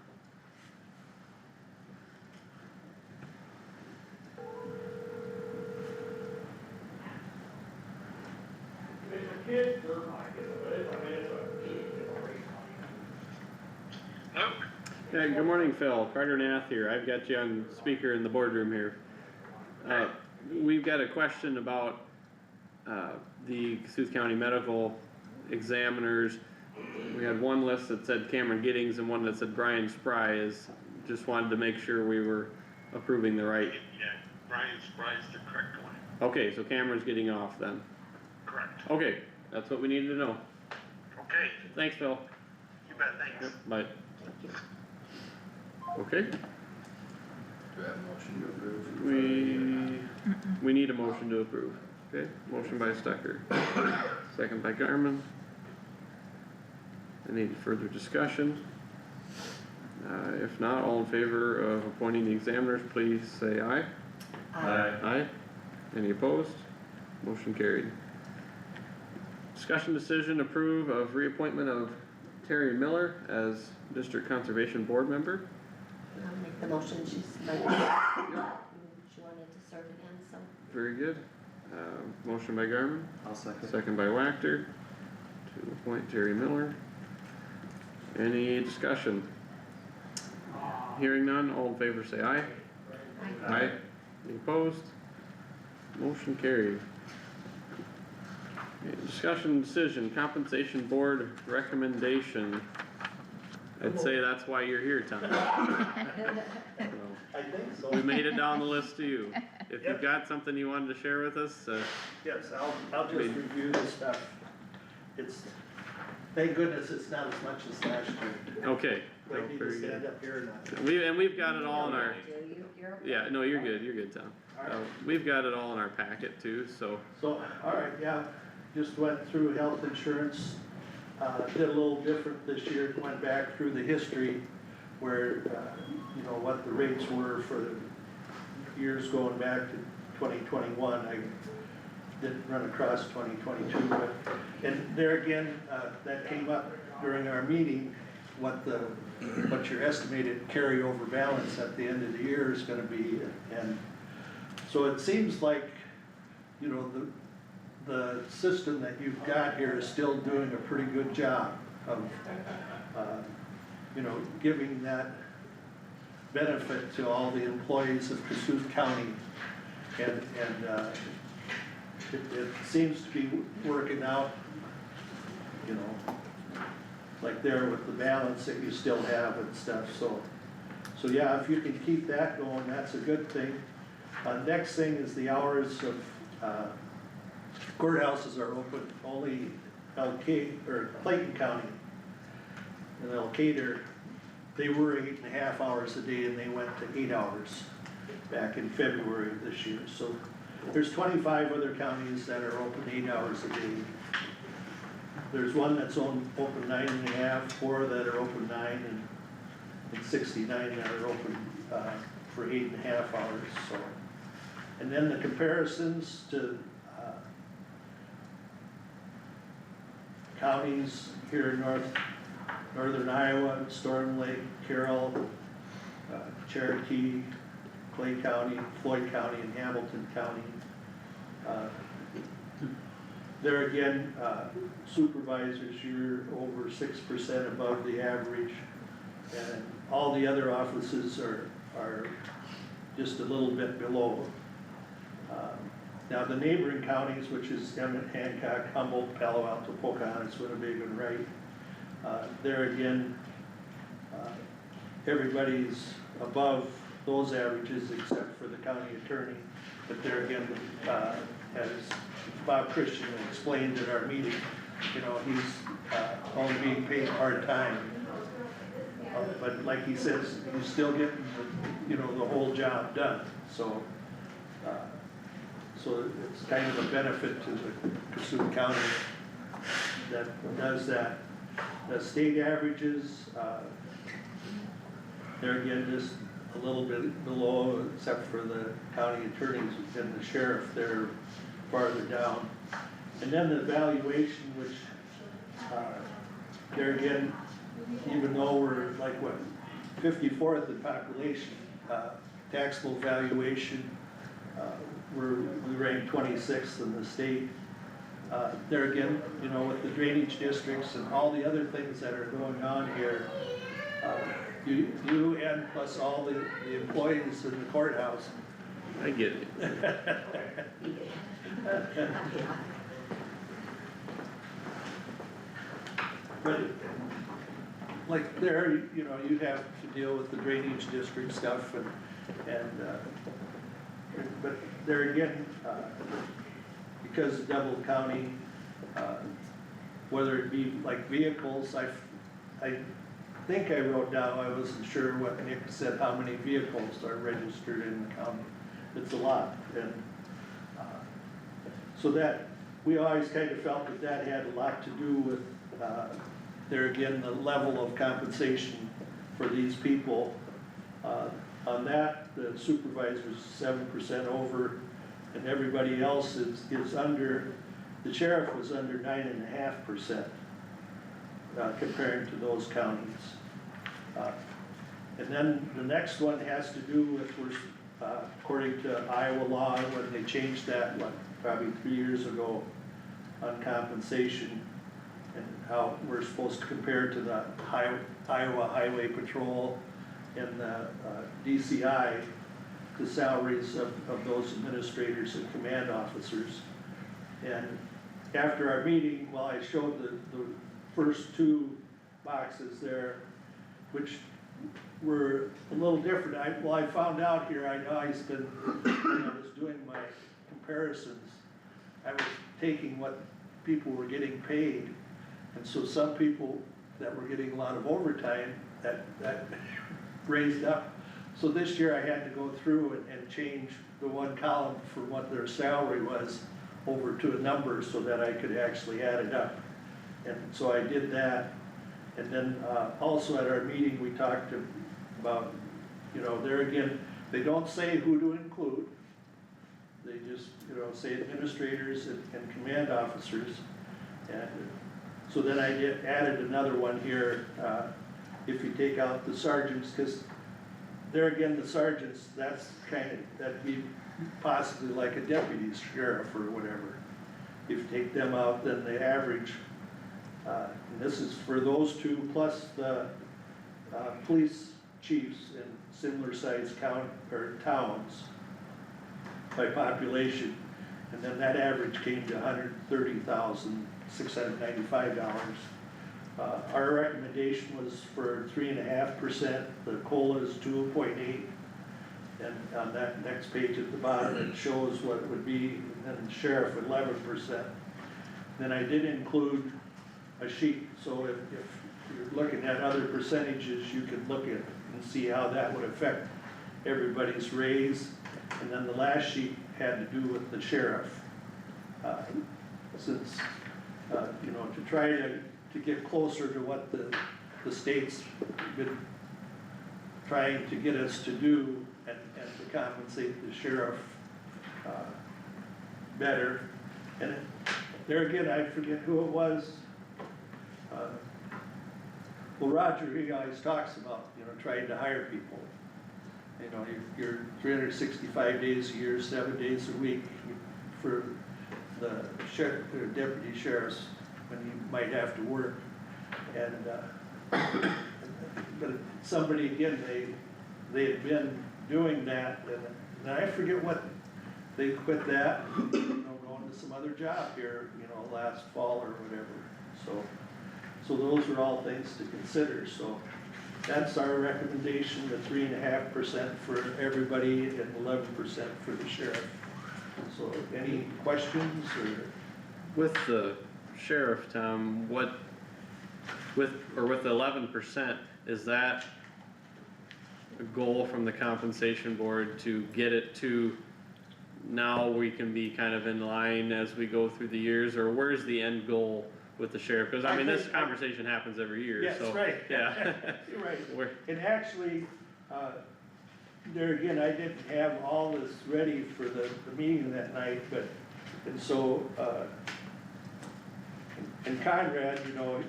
[SPEAKER 1] yeah, good morning, Phil. Carter Nath here. I've got you on speaker in the boardroom here. We've got a question about, the Kossuth County Medical Examiners. We had one list that said Cameron Giddings and one that said Brian Spry. Just wanted to make sure we were approving the right.
[SPEAKER 6] Yeah, Brian Spry's the correct one.
[SPEAKER 1] Okay, so Cameron's getting off then.
[SPEAKER 6] Correct.
[SPEAKER 1] Okay, that's what we needed to know.
[SPEAKER 6] Okay,
[SPEAKER 1] Thanks, Phil.
[SPEAKER 6] you bet, thanks.
[SPEAKER 1] Yep, bye.
[SPEAKER 9] Thank you.
[SPEAKER 1] Okay,
[SPEAKER 2] Do we have a motion to approve?
[SPEAKER 1] we need a motion to approve. Okay, motion by Stecker, second by Garmin. Any further discussion? If not, all in favor of appointing the examiners, please say aye. Aye. Any opposed? Motion carried. Discussion decision approve of reappointment of Terry Miller as District Conservation Board Member.
[SPEAKER 9] I'll make the motion, she wanted to serve again, so.
[SPEAKER 1] Very good. Motion by Garmin,
[SPEAKER 4] I'll second.
[SPEAKER 1] second by Wactor to appoint Terry Miller. Any discussion? Hearing none, all in favor say aye. Aye. Any opposed? Motion carried. Okay, discussion decision, compensation board recommendation. I'd say that's why you're here, Tom. So,
[SPEAKER 7] I think so.
[SPEAKER 1] we made it down the list to you. If you've got something you wanted to share with us,
[SPEAKER 7] Yes, I'll just review this stuff. It's, thank goodness it's not as much as last year.
[SPEAKER 1] okay.
[SPEAKER 7] Do I
[SPEAKER 1] No,
[SPEAKER 7] need to
[SPEAKER 1] very
[SPEAKER 7] stand
[SPEAKER 1] good.
[SPEAKER 7] up here or not?
[SPEAKER 1] We've got it all in our,
[SPEAKER 9] You're okay.
[SPEAKER 1] yeah, no, you're good, Tom. We've got it all in our packet too, so,
[SPEAKER 7] So, alright, yeah, just went through health insurance, did a little different this year, went back through the history where, what the rates were for the years going back to 2021. I didn't run across 2022, but, and there again, that came up during our meeting, what your estimated carryover balance at the end of the year is gonna be, and so it seems like you know, the system that you've got here is still doing a pretty good job of, you know, giving that benefit to all the employees of Kossuth County. And it seems to be working out, you know, like there with the balance that you still have and stuff, so yeah, if you can keep that going, that's a good thing. Next thing is the hours of, courthouses are open, only Clayton County and Elkader, they were 8.5 hours a day and they went to 8 hours back in February of this year. So there's 25 other counties that are open 8 hours a day. There's one that's open 9.5, 4 that are open 9, and 69 that are open for 8.5 hours. So, and then the comparisons to counties here in northern Iowa, Storm Lake, Carroll, Cherokee, Clay County, Floyd County, and Hamilton County. There again, supervisors, you're over 6% above the average, and all the other offices are just a little bit below. Now the neighboring counties, which is Emmett, Hancock, Humboldt, Palo Alto, Pocahontas, Winnebago, and Wright, there again, everybody's above those averages except for the county attorney. But there again, as Bob Christian explained at our meeting, you know, he's only being paid part-time. But like he says, he's still getting, you know, the whole job done. So, so it's kind of a benefit to the Kossuth County that does that. The state averages, they're again just a little bit below, except for the county attorneys and the sheriff, they're farther down. And then the valuation, which, there again, even though we're like what, 54th in population, taxable valuation, we rank 26th in the state. There again, you know, with the drainage districts and all the other things that are going on here, you and plus all the employees in the courthouse.
[SPEAKER 1] I get it.
[SPEAKER 7] But like there, you know, you have to deal with the drainage district stuff but there again, because of Double County, whether it be like vehicles, I think I wrote down, I wasn't sure what Nick said, how many vehicles are registered in the county. It's a lot, and so that, we always kind of felt that had a lot to do with, there again, the level of compensation for these people. On that, the supervisor's 7% over, and everybody else is under, the sheriff was under 9.5%, comparing to those counties. And then the next one has to do with, according to Iowa law, when they changed that, probably 3 years ago, on compensation, and how we're supposed to compare to the Iowa Highway Patrol and the DCI, the salaries of those administrators and command officers. And after our meeting, well, I showed the first two boxes there, which were a little different. I found out here, I know when I was doing my comparisons, I was taking what people were getting paid, and so some people that were getting a lot of overtime, that raised up. So this year I had to go through and change the one column for what their salary was over to a number so that I could actually add it up. And so I did that. And then also at our meeting we talked about, you know, there again, they don't say who to include. They just, you know, say administrators and command officers. And so then I added another one here, if you take out the sergeants, because there again, the sergeants, that's that'd be possibly like a deputy sheriff or whatever. If you take them out, then the average, and this is for those two plus the, police chiefs in similar sized towns by population. And then that average came to $130,695. Our recommendation was for 3.5%, the COLA is 2.8. And on that next page at the bottom, it shows what it would be, and then sheriff 11%. Then I did include a sheet, so if you're looking at other percentages, you can look at and see how that would affect everybody's raise. And then the last sheet had to do with the sheriff. Since, you know, to try to get closer to what the state's been trying to get us to do and to compensate the sheriff better. And there again, I forget who it was. Well, Roger, he always talks about, you know, trying to hire people. You know, you're 365 days a year, 7 days a week for the sheriff, or deputy sheriffs when you might have to work. And, but somebody, again, they had been doing that, and I forget what, they quit that, you know, going to some other job here, you know, last fall or whatever. So those are all things to consider. So that's our recommendation, the 3.5% for everybody and 11% for the sheriff. So any questions or?
[SPEAKER 1] With the sheriff, Tom, with the 11%, is that a goal from the compensation board to get it to now we can be kind of in line as we go through the years, or where's the end goal with the sheriff? Cause I mean, this conversation happens every year,
[SPEAKER 7] Yes,
[SPEAKER 1] so.
[SPEAKER 7] right.
[SPEAKER 1] Yeah.
[SPEAKER 7] You're right.
[SPEAKER 1] We're-
[SPEAKER 7] And actually, there again, I didn't have all this ready for the meeting that night, but, and so, and Conrad, you know,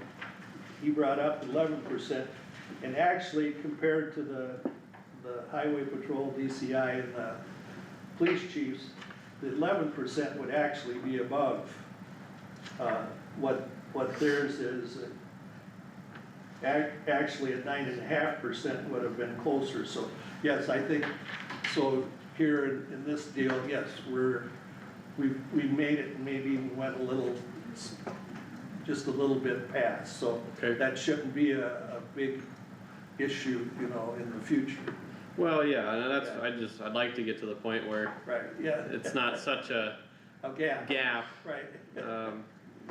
[SPEAKER 7] he brought up 11%, and actually compared to the highway patrol, DCI, and the police chiefs, the 11% would actually be above, what theirs is. Actually at 9.5% would have been closer, so yes, I think, so here in this deal, yes, we made it, and maybe we went a little, just a little bit past, so
[SPEAKER 1] Okay.
[SPEAKER 7] that shouldn't be a big issue, you know, in the future.
[SPEAKER 1] Well, yeah, and that's, I'd like to get to the point where
[SPEAKER 7] Right, yeah.
[SPEAKER 1] it's not such a
[SPEAKER 7] Okay,
[SPEAKER 1] gap,
[SPEAKER 7] right,
[SPEAKER 1] you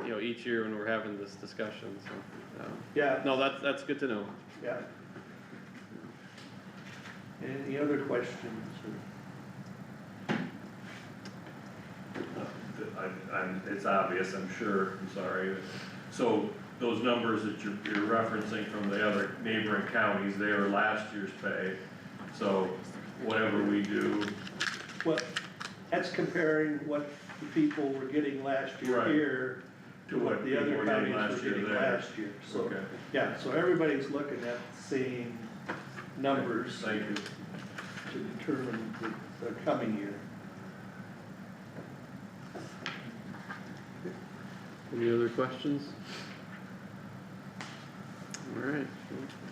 [SPEAKER 1] know, each year when we're having this discussion, so.
[SPEAKER 7] yeah,
[SPEAKER 1] No, that's good to know.
[SPEAKER 7] yeah. Any other questions?
[SPEAKER 3] It's obvious, I'm sure, I'm sorry. So those numbers that you're referencing from the other neighboring counties, they are last year's pay. So whatever we do,
[SPEAKER 7] Well, that's comparing what the people were getting last year
[SPEAKER 3] Right.
[SPEAKER 7] here to what the
[SPEAKER 3] people
[SPEAKER 7] other
[SPEAKER 3] were getting
[SPEAKER 7] counties
[SPEAKER 3] last
[SPEAKER 7] were
[SPEAKER 3] year
[SPEAKER 7] getting
[SPEAKER 3] there.
[SPEAKER 7] last year, so,
[SPEAKER 3] Okay.
[SPEAKER 7] yeah, so everybody's looking at the same numbers
[SPEAKER 3] Thank you.
[SPEAKER 7] to determine the coming year.
[SPEAKER 1] Any other questions? Alright,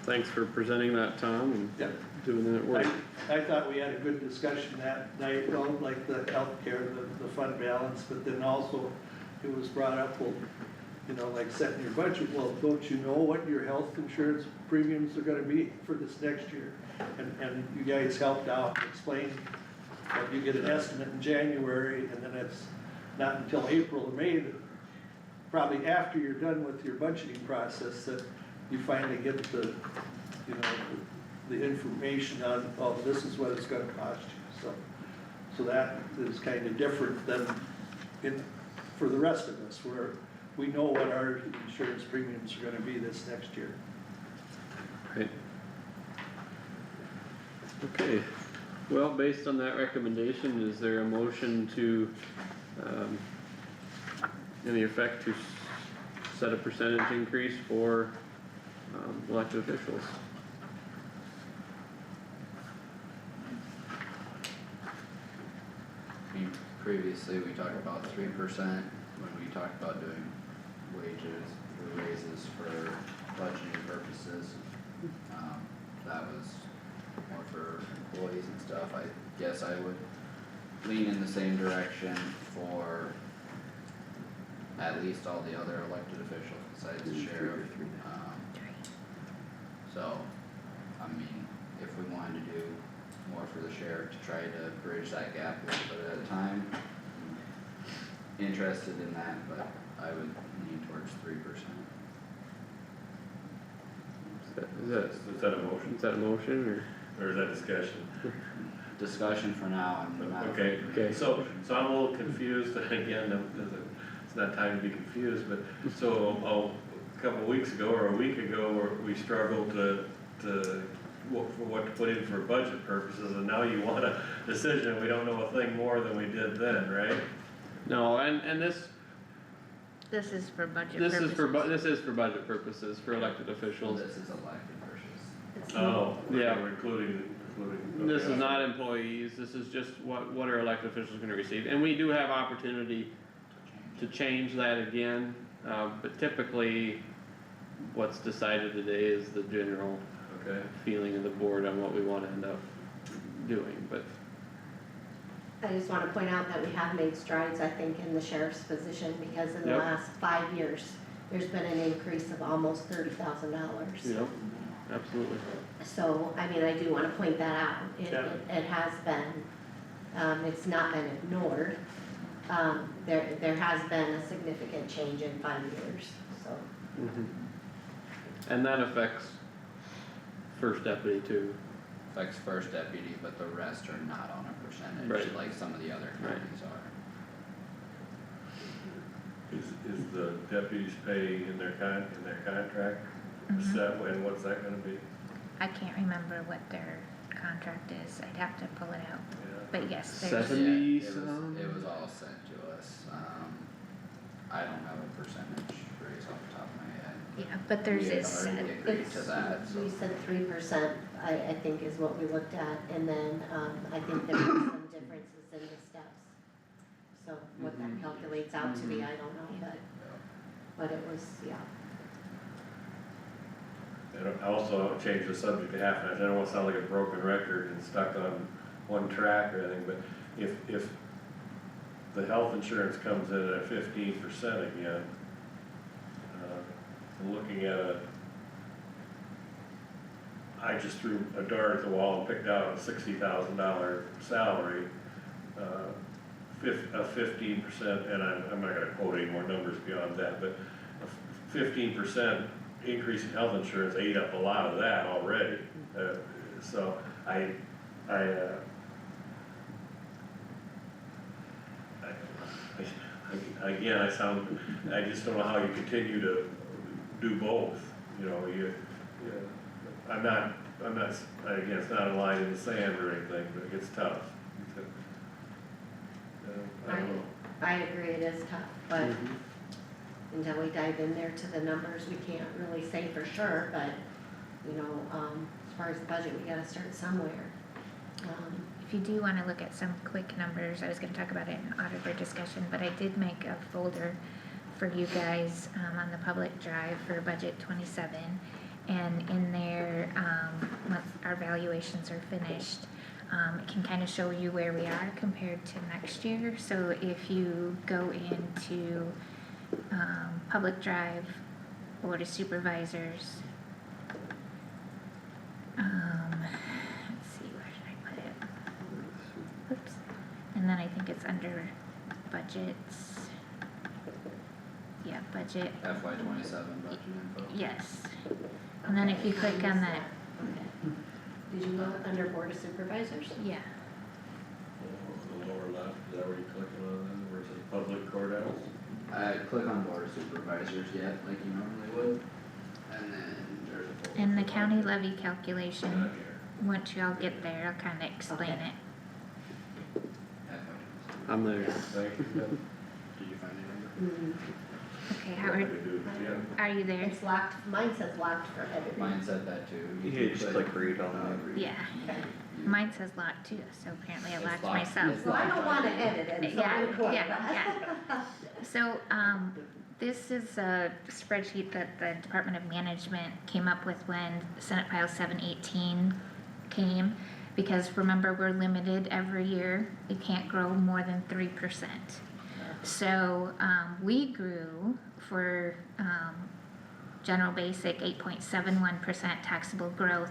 [SPEAKER 1] thanks for presenting that, Tom, and
[SPEAKER 7] Yeah.
[SPEAKER 1] doing that work.
[SPEAKER 7] I thought we had a good discussion that night, well, like the healthcare, the fund balance, but then also it was brought up, well, you know, like setting your budget, well, don't you know what your health insurance premiums are gonna be for this next year? And you guys helped out and explained that you get an estimate in January, and then it's not until April or May, that probably after you're done with your budgeting process, that you finally get the, you know, the information on, oh, this is what it's gonna cost you, so that is kinda different than for the rest of us, where we know what our insurance premiums are gonna be this next year.
[SPEAKER 1] Right. Okay, well, based on that recommendation, is there a motion to, in effect to set a percentage increase for, elected officials?
[SPEAKER 2] previously, we talked about 3% when we talked about doing wages, or raises for budgeting purposes. That was more for employees and stuff. I guess I would lean in the same direction for at least all the other elected officials besides the sheriff. So, I mean, if we wanted to do more for the sheriff to try to bridge that gap a little bit at a time, I'm interested in that, but I would lean towards 3%.
[SPEAKER 1] Is
[SPEAKER 3] that a motion,
[SPEAKER 1] that a motion,
[SPEAKER 3] or is that discussion?
[SPEAKER 2] Discussion for now, and not.
[SPEAKER 3] Okay,
[SPEAKER 1] Okay.
[SPEAKER 3] so I'm a little confused, again, it's not time to be confused, but, so, a couple of weeks ago, or a week ago, we struggled for what to put in for budget purposes, and now you want a decision, we don't know a thing more than we did then, right?
[SPEAKER 1] No, and this
[SPEAKER 5] This is for budget
[SPEAKER 1] is
[SPEAKER 5] purposes.
[SPEAKER 1] this is for budget purposes, for elected
[SPEAKER 2] Well,
[SPEAKER 1] officials.
[SPEAKER 2] this is elected versus.
[SPEAKER 9] It's
[SPEAKER 3] Oh,
[SPEAKER 1] Yeah.
[SPEAKER 3] okay, we're including.
[SPEAKER 1] This
[SPEAKER 3] okay.
[SPEAKER 1] is not employees, this is just what are elected officials gonna receive, and we do have opportunity to change that again, but typically, what's decided today is the general
[SPEAKER 3] Okay,
[SPEAKER 1] feeling of the board on what we wanna end up doing, but,
[SPEAKER 9] I just wanna point out that we have made strides, I think, in the sheriff's position, because in the
[SPEAKER 1] Yep.
[SPEAKER 9] last 5 years, there's been an increase of almost $30,000.
[SPEAKER 1] you know, absolutely.
[SPEAKER 9] So, I mean, I do wanna point that out,
[SPEAKER 1] Yeah.
[SPEAKER 9] it has been, it's not been ignored. There has been a significant change in 5 years, so.
[SPEAKER 1] And that affects first deputy too.
[SPEAKER 2] Affects first deputy, but the rest are not on a percentage,
[SPEAKER 1] Right.
[SPEAKER 2] like some of the other
[SPEAKER 1] Right.
[SPEAKER 2] counties are.
[SPEAKER 3] is the deputies' pay in their contract
[SPEAKER 5] Mhm.
[SPEAKER 3] set, and what's that gonna be?
[SPEAKER 5] I can't remember what their contract is, I'd have to pull it out,
[SPEAKER 3] Yeah.
[SPEAKER 5] but yes, there's,
[SPEAKER 1] 70
[SPEAKER 2] Yeah,
[SPEAKER 1] some?
[SPEAKER 2] it was all sent to us, I don't have a percentage raise off the top of my head.
[SPEAKER 5] yeah, but there's
[SPEAKER 2] We had
[SPEAKER 5] is set.
[SPEAKER 2] already agreed to that, so.
[SPEAKER 9] We said 3%, I think is what we looked at, and then, I think there were some differences in the steps. So what that calculates out to be, I don't know, but it was, yeah.
[SPEAKER 3] And I also changed the subject to half, and I don't want to sound like a broken record and stuck on one track or anything, but if the health insurance comes in at 15% again, I'm looking at I just threw a dart at the wall and picked out a $60,000 salary, 15%, and I'm not gonna quote any more numbers beyond that, but a 15% increase in health insurance ate up a lot of that already. So again, I just don't know how you continue to do both, you know, I'm not, again, it's not a line in the sand or anything, but it gets tough. I don't know.
[SPEAKER 9] I agree, it is tough, but
[SPEAKER 1] Mhm.
[SPEAKER 9] until we dive in there to the numbers, we can't really say for sure, but, you know, as far as the budget, we gotta start somewhere.
[SPEAKER 5] If you do wanna look at some quick numbers, I was gonna talk about it in auditor discussion, but I did make a folder for you guys, on the public drive for budget 27. And in there, once our valuations are finished, it can kinda show you where we are compared to next year. So if you go into, public drive, Board of Supervisors, let's see, where should I put it? Oops, and then I think it's under budgets. Yeah, budget,
[SPEAKER 2] FY27 budget info.
[SPEAKER 5] yes. And then if you click on that,
[SPEAKER 9] Okay. Did you look under Board of Supervisors?
[SPEAKER 5] yeah,
[SPEAKER 3] The lower left, is that where you're clicking on then, where it says public courthouse?
[SPEAKER 2] Click on board of supervisors yet, like you normally would, and then there's a folder.
[SPEAKER 5] and the
[SPEAKER 2] for
[SPEAKER 5] county
[SPEAKER 2] budget.
[SPEAKER 5] levy calculation,
[SPEAKER 3] Not here.
[SPEAKER 5] once y'all get there, I'll kinda explain
[SPEAKER 9] Okay.
[SPEAKER 5] it.
[SPEAKER 2] FY27.
[SPEAKER 1] I'm there.
[SPEAKER 3] Thank you, Deb.
[SPEAKER 2] Did you find it?
[SPEAKER 5] Okay, Howard,
[SPEAKER 3] Probably do it again.
[SPEAKER 5] are you there?
[SPEAKER 9] It's locked, mine says locked for editing.
[SPEAKER 2] Mine said that too.
[SPEAKER 4] You can just
[SPEAKER 2] could
[SPEAKER 4] click read on
[SPEAKER 2] read.
[SPEAKER 5] Yeah,
[SPEAKER 9] Okay.
[SPEAKER 2] You
[SPEAKER 5] Mine says lock too, so apparently I
[SPEAKER 2] It's
[SPEAKER 5] locked
[SPEAKER 2] locked.
[SPEAKER 5] myself.
[SPEAKER 2] It's
[SPEAKER 9] So I don't wanna edit it, so
[SPEAKER 5] Yeah,
[SPEAKER 9] I'm cool with
[SPEAKER 5] yeah,
[SPEAKER 9] that.
[SPEAKER 5] yeah. So, this is a spreadsheet that the Department of Management came up with when Senate File 718 came. Because remember, we're limited every year, it can't grow more than 3%. So, we grew for, general basic 8.71% taxable growth,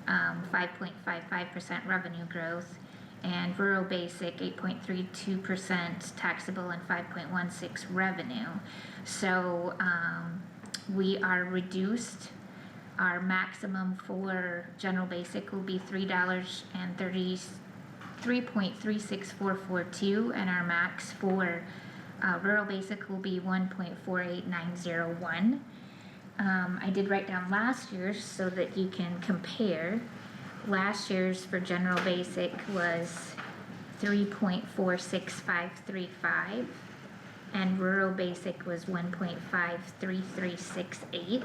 [SPEAKER 5] 5.55% revenue growth, and rural basic 8.32% taxable and 5.16 revenue. So, we are reduced. Our maximum for general basic will be $3.36442, and our max for rural basic will be 1.48901. I did write down last year's so that you can compare. Last year's for general basic was 3.46535, and rural basic was 1.53368.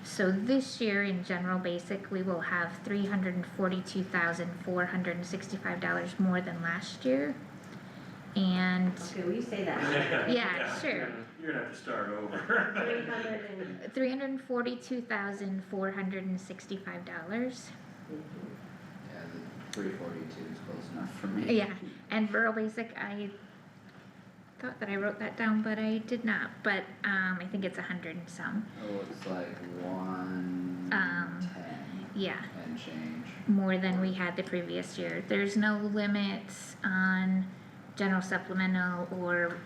[SPEAKER 5] So this year in general basic, we will have $342,465 more than last year. And
[SPEAKER 9] Okay, will you say that?
[SPEAKER 5] yeah, sure.
[SPEAKER 3] You're gonna have to start over.
[SPEAKER 9] 300 and.
[SPEAKER 5] $342,465.
[SPEAKER 2] Yeah, the 342 is close enough for me.
[SPEAKER 5] Yeah, and rural basic, I thought that I wrote that down, but I did not, but, I think it's 100 and some,
[SPEAKER 2] Oh, it's like 110
[SPEAKER 5] yeah,
[SPEAKER 2] and change.
[SPEAKER 5] more than we had the previous year. There's no limits on general supplemental or,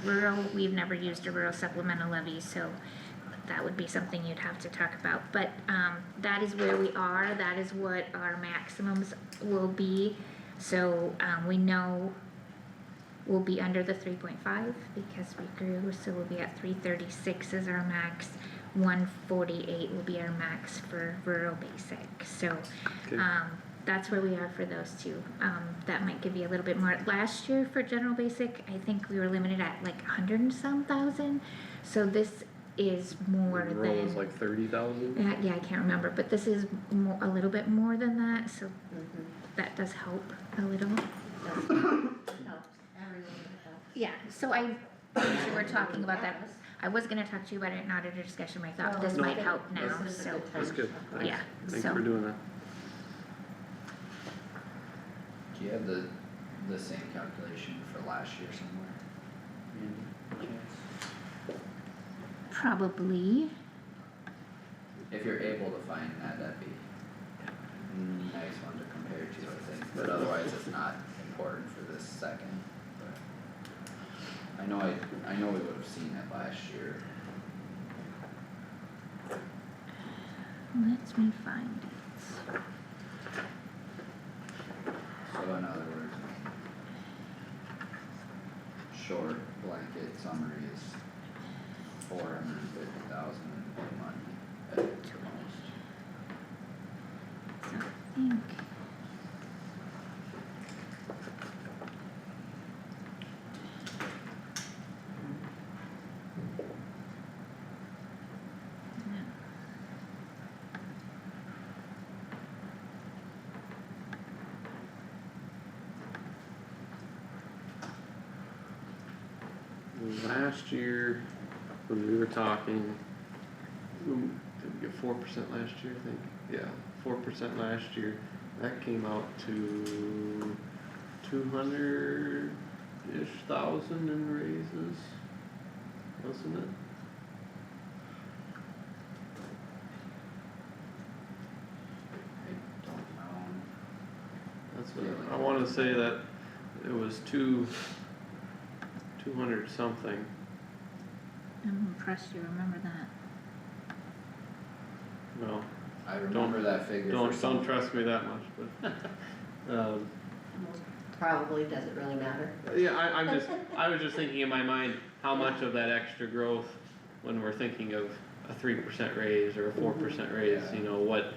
[SPEAKER 5] rural. We've never used a rural supplemental levy, so that would be something you'd have to talk about, but, that is where we are, that is what our maximums will be. So, we know we'll be under the 3.5 because we grew, so we'll be at 336 is our max. 148 will be our max for rural basic, so,
[SPEAKER 1] Okay.
[SPEAKER 5] that's where we are for those two. That might give you a little bit more. Last year for general basic, I think we were limited at like 100 and some thousand, so this is more than.
[SPEAKER 1] Rural is like 30,000?
[SPEAKER 5] Yeah, I can't remember, but this is a little bit more than that, so
[SPEAKER 9] Mhm.
[SPEAKER 5] that does help a little.
[SPEAKER 9] Helps, everyone helps.
[SPEAKER 5] Yeah, so I we're talking about that. I was gonna talk to you about it in auditor discussion, but I thought this
[SPEAKER 9] Well,
[SPEAKER 5] might help now,
[SPEAKER 9] this is a
[SPEAKER 5] so.
[SPEAKER 9] good time.
[SPEAKER 1] That's good, thanks.
[SPEAKER 5] Yeah,
[SPEAKER 1] Thanks
[SPEAKER 5] so-
[SPEAKER 1] for doing that.
[SPEAKER 2] Do you have the same calculation for last year somewhere? Randy, chance?
[SPEAKER 5] Probably,
[SPEAKER 2] If you're able to find that, that'd be a nice one to compare to, I think, but otherwise it's not important for this second. But I know we would have seen it last year.
[SPEAKER 5] let me find it.
[SPEAKER 2] So in other words, short blanket summary is 450,000 in money at the most.
[SPEAKER 5] So I think.
[SPEAKER 1] Last year, when we were talking, did we get 4% last year, I think? Yeah, 4% last year, that came out to 200-ish thousand in raises, wasn't it?
[SPEAKER 2] I don't know.
[SPEAKER 1] That's what, I wanna say that it was 200 something.
[SPEAKER 5] I'm impressed you remember that.
[SPEAKER 1] Well,
[SPEAKER 2] I remember that figure for
[SPEAKER 1] don't
[SPEAKER 2] some.
[SPEAKER 1] trust me that much, but,
[SPEAKER 9] Probably doesn't really matter.
[SPEAKER 1] yeah, I was just thinking in my mind, how much of that extra growth, when we're thinking of a 3% raise or a 4% raise,
[SPEAKER 2] Yeah.
[SPEAKER 1] you know, what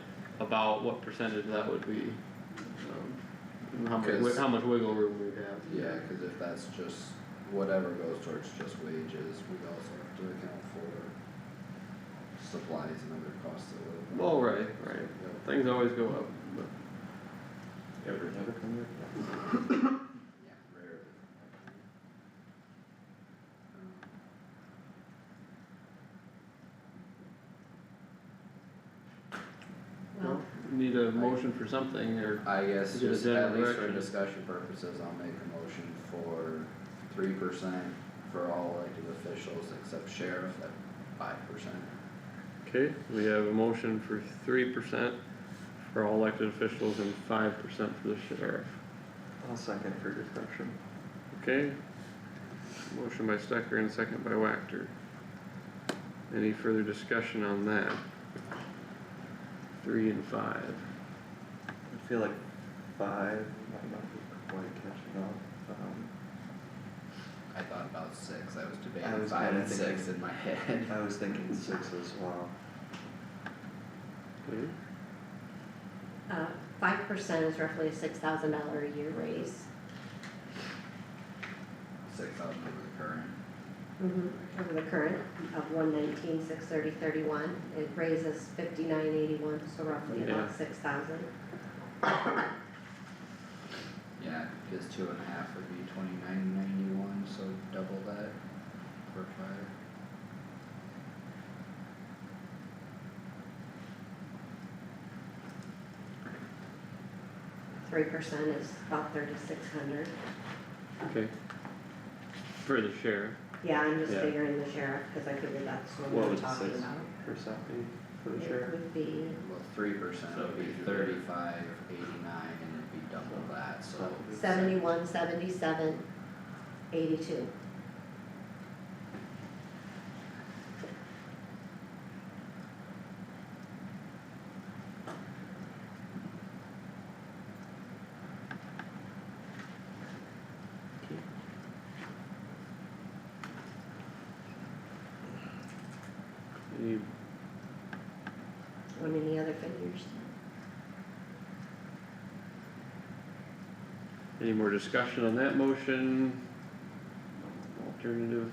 [SPEAKER 1] percentage that would be? And how much wiggle room we'd have.
[SPEAKER 2] Yeah, cause if that's just, whatever goes towards just wages, we also have to account for supplies and other costs that live.
[SPEAKER 1] Well, right,
[SPEAKER 2] So, yeah.
[SPEAKER 1] things always go up, but,
[SPEAKER 3] Yeah,
[SPEAKER 4] public on it.
[SPEAKER 2] Yeah, rarely.
[SPEAKER 9] Well,
[SPEAKER 1] Need a motion for something, or,
[SPEAKER 2] I guess
[SPEAKER 1] Get a
[SPEAKER 2] just
[SPEAKER 1] general
[SPEAKER 2] at least for
[SPEAKER 1] direction.
[SPEAKER 2] discussion purposes, I'll make a motion for 3% for all elected officials except sheriff at 5%.
[SPEAKER 1] okay, we have a motion for 3% for all elected officials and 5% for the sheriff.
[SPEAKER 4] I'll second for discussion.
[SPEAKER 1] Okay? Motion by Stecker and second by Wactor. Any further discussion on that? 3 and 5.
[SPEAKER 4] I feel like 5 might not be quite catching up.
[SPEAKER 2] I thought about 6, I was
[SPEAKER 4] I
[SPEAKER 2] debating
[SPEAKER 4] was
[SPEAKER 2] 5
[SPEAKER 4] kinda
[SPEAKER 2] and 6
[SPEAKER 4] thinking-
[SPEAKER 2] in my head.
[SPEAKER 4] I was thinking 6 as well.
[SPEAKER 1] Okay,
[SPEAKER 9] 5% is roughly a $6,000 a year raise.
[SPEAKER 2] 6,000 over the current.
[SPEAKER 9] Over the current of 119,630.31, it raises 59.81, so roughly
[SPEAKER 1] Yeah.
[SPEAKER 9] about 6,000.
[SPEAKER 2] Yeah, because 2.5 would be 29.91, so double that for 5.
[SPEAKER 9] Three percent is about 3,600.
[SPEAKER 1] okay. For the sheriff,
[SPEAKER 9] Yeah, I'm just
[SPEAKER 1] Yeah.
[SPEAKER 9] figuring the sheriff, cause I figured that's what
[SPEAKER 4] What
[SPEAKER 9] we're
[SPEAKER 4] would
[SPEAKER 9] talking
[SPEAKER 4] 6%
[SPEAKER 9] about.
[SPEAKER 4] be for the
[SPEAKER 9] It
[SPEAKER 4] sheriff?
[SPEAKER 9] would be,
[SPEAKER 2] Well, 3% would be 35.89, and it'd be double that, so
[SPEAKER 9] 71, 77, 82.
[SPEAKER 1] any,
[SPEAKER 9] Want any other figures?
[SPEAKER 1] any more discussion on that motion? Alternative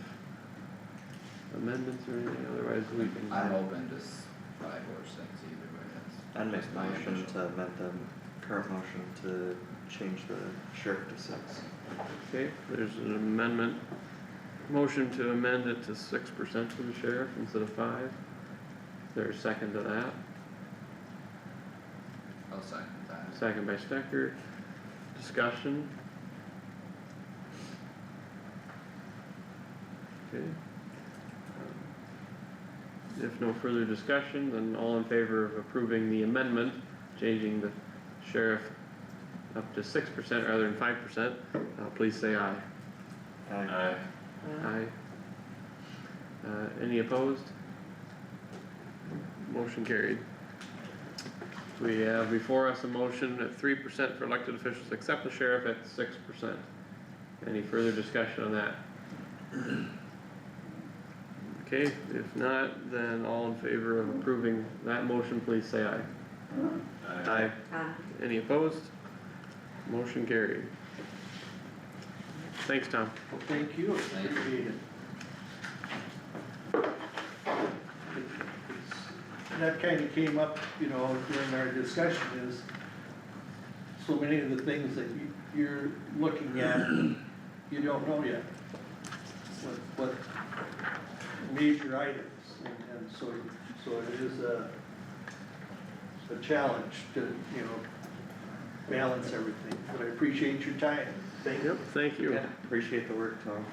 [SPEAKER 1] amendments or anything, otherwise we can.
[SPEAKER 2] I'm open to 5 or 6 either way,
[SPEAKER 4] I'd make
[SPEAKER 2] that's
[SPEAKER 4] a
[SPEAKER 2] my
[SPEAKER 4] motion
[SPEAKER 2] initial.
[SPEAKER 4] to amend the current motion to change the sheriff to 6.
[SPEAKER 1] Okay, there's an amendment, motion to amend it to 6% for the sheriff instead of 5. Is there a second to that?
[SPEAKER 2] I'll second that.
[SPEAKER 1] Second by Stecker. Discussion. Okay. If no further discussion, then all in favor of approving the amendment, changing the sheriff up to 6% rather than 5%, please say aye.
[SPEAKER 3] Aye.
[SPEAKER 1] Aye. Any opposed? Motion carried. We have before us a motion at 3% for elected officials except the sheriff at 6%. Any further discussion on that? Okay, if not, then all in favor of approving that motion, please say aye. Aye. Any opposed? Motion carried. Thanks, Tom.
[SPEAKER 7] Well, thank you,
[SPEAKER 2] Thank you.
[SPEAKER 7] appreciate it. And that kinda came up, during our discussion is, so many of the things that you're looking at, you don't know yet. What major items, and so it is a challenge to, balance everything, but I appreciate your time, thank you.
[SPEAKER 1] Yep, thank you.
[SPEAKER 4] Yeah, appreciate the work, Tom.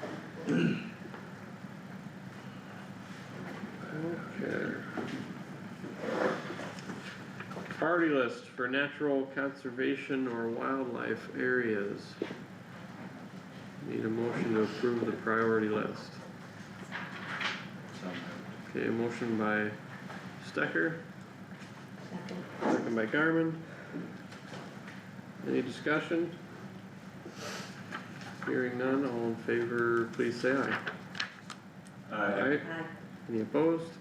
[SPEAKER 1] Okay. Priority list for natural conservation or wildlife areas. Need a motion to approve the priority list.
[SPEAKER 2] So moved.
[SPEAKER 1] Okay, a motion by Stecker,
[SPEAKER 9] Second.
[SPEAKER 1] second by Garmin. Any discussion? Hearing none, all in favor, please say aye. Aye.
[SPEAKER 9] Aye.
[SPEAKER 1] Any opposed?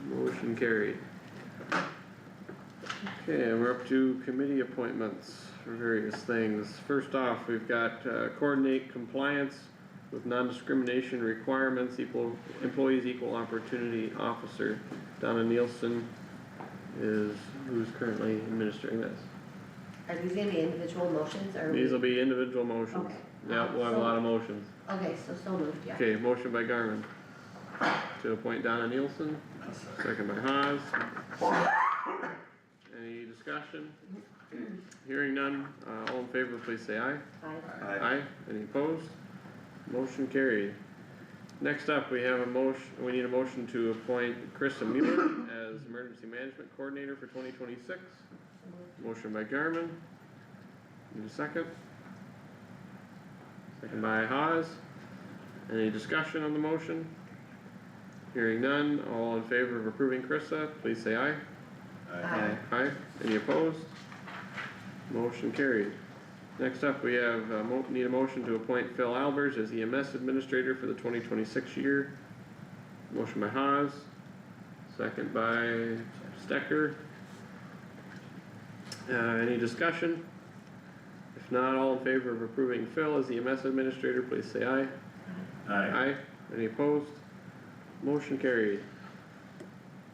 [SPEAKER 1] Motion carried. Okay, we're up to committee appointments for various things. First off, we've got coordinate compliance with non-discrimination requirements, employees equal opportunity officer. Donna Nielsen is who's currently administering this.
[SPEAKER 9] Are these gonna be individual motions or?
[SPEAKER 1] These will be individual motions.
[SPEAKER 9] Okay.
[SPEAKER 1] Yeah, we'll have a lot of motions.
[SPEAKER 9] Okay, so moved, yeah.
[SPEAKER 1] Okay, motion by Garmin to appoint Donna Nielsen, second by Haas. Any discussion? Hearing none, all in favor, please say aye.
[SPEAKER 9] Aye.
[SPEAKER 1] Aye. Any opposed? Motion carried. Next up, we have we need a motion to appoint Krista Mueller as Emergency Management Coordinator for 2026. Motion by Garmin. Need a second? Second by Haas. Any discussion on the motion? Hearing none, all in favor of approving Krista, please say aye.
[SPEAKER 9] Aye.
[SPEAKER 1] Aye. Any opposed? Motion carried. Next up, we have, need a motion to appoint Phil Albers as EMS Administrator for the 2026 year. Motion by Haas, second by Stecker. Any discussion? If not, all in favor of approving Phil as EMS Administrator, please say aye. Aye. Any opposed? Motion carried.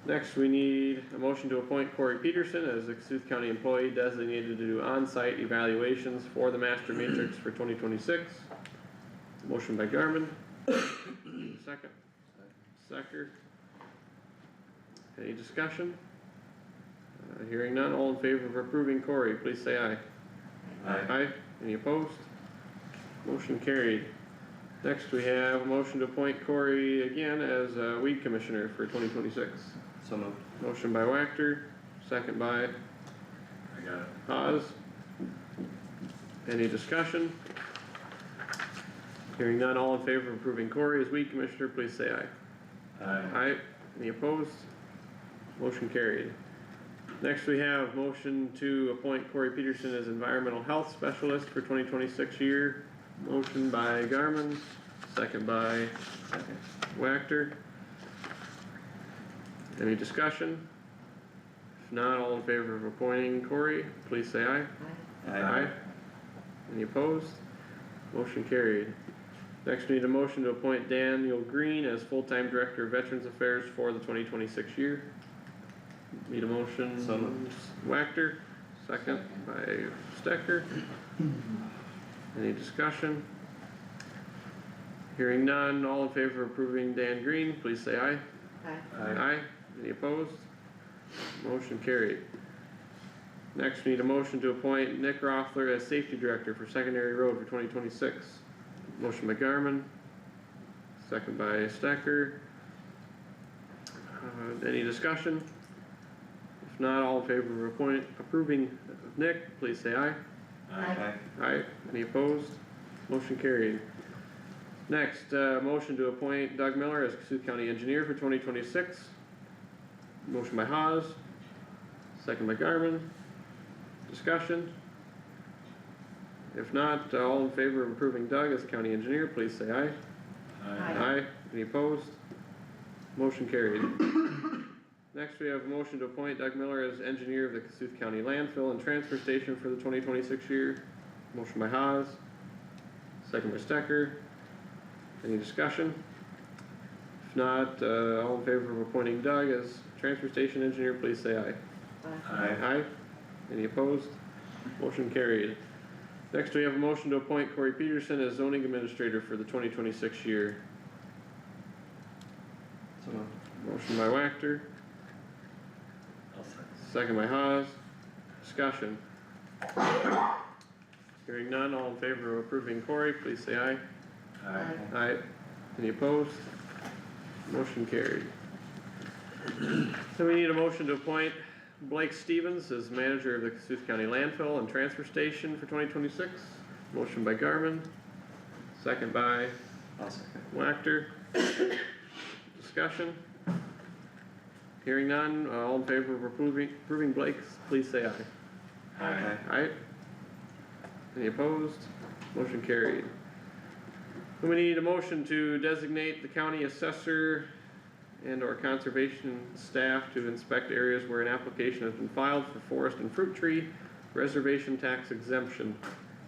[SPEAKER 1] Next, we need a motion to appoint Corey Peterson as a Kossuth County employee designated to do on-site evaluations for the master matrix for 2026. Motion by Garmin. Second. Stecker. Any discussion? Hearing none, all in favor of approving Corey, please say aye. Aye. Any opposed? Motion carried. Next, we have a motion to appoint Corey again as weed commissioner for 2026.
[SPEAKER 4] So moved.
[SPEAKER 1] Motion by Wactor, second by
[SPEAKER 3] I got it.
[SPEAKER 1] Haas. Any discussion? Hearing none, all in favor of approving Corey as weed commissioner, please say aye. Aye. Any opposed? Motion carried. Next, we have motion to appoint Corey Peterson as environmental health specialist for 2026 year. Motion by Garmin, second by Wactor. Any discussion? If not, all in favor of appointing Corey, please say aye.
[SPEAKER 9] Aye.
[SPEAKER 1] Any opposed? Motion carried. Next, we need a motion to appoint Daniel Green as full-time Director of Veterans Affairs for the 2026 year. Need a motion?
[SPEAKER 4] So moved.
[SPEAKER 1] Wactor, second by Stecker. Any discussion? Hearing none, all in favor of approving Dan Green, please say aye. Aye. Any opposed? Motion carried. Next, we need a motion to appoint Nick Rothler as Safety Director for Secondary Road for 2026. Motion by Garmin, second by Stecker. Any discussion? If not, all in favor of approving Nick, please say aye.
[SPEAKER 9] Aye.
[SPEAKER 1] Aye. Any opposed? Motion carried. Next, motion to appoint Doug Miller as Kossuth County Engineer for 2026. Motion by Haas, second by Garmin. Discussion? If not, all in favor of approving Doug as County Engineer, please say aye.
[SPEAKER 9] Aye.
[SPEAKER 1] Any opposed? Motion carried. Next, we have a motion to appoint Doug Miller as Engineer of the Kossuth County Landfill and Transfer Station for the 2026 year. Motion by Haas, second by Stecker. Any discussion? If not, all in favor of appointing Doug as Transfer Station Engineer, please say aye. Aye. Any opposed? Motion carried. Next, we have a motion to appoint Corey Peterson as Zoning Administrator for the 2026 year.
[SPEAKER 4] So moved.
[SPEAKER 1] Motion by Wactor,
[SPEAKER 3] I'll second.
[SPEAKER 1] second by Haas. Discussion. Hearing none, all in favor of approving Corey, please say aye.
[SPEAKER 9] Aye.
[SPEAKER 1] Aye. Any opposed? Motion carried. Then we need a motion to appoint Blake Stevens as manager of the Kossuth County Landfill and Transfer Station for 2026. Motion by Garmin, second by
[SPEAKER 4] I'll second.
[SPEAKER 1] Wactor. Discussion. Hearing none, all in favor of approving Blake, please say aye. Aye. Any opposed? Motion carried. Then we need a motion to designate the county assessor and or conservation staff to inspect areas where an application has been filed for forest and fruit tree reservation tax exemption.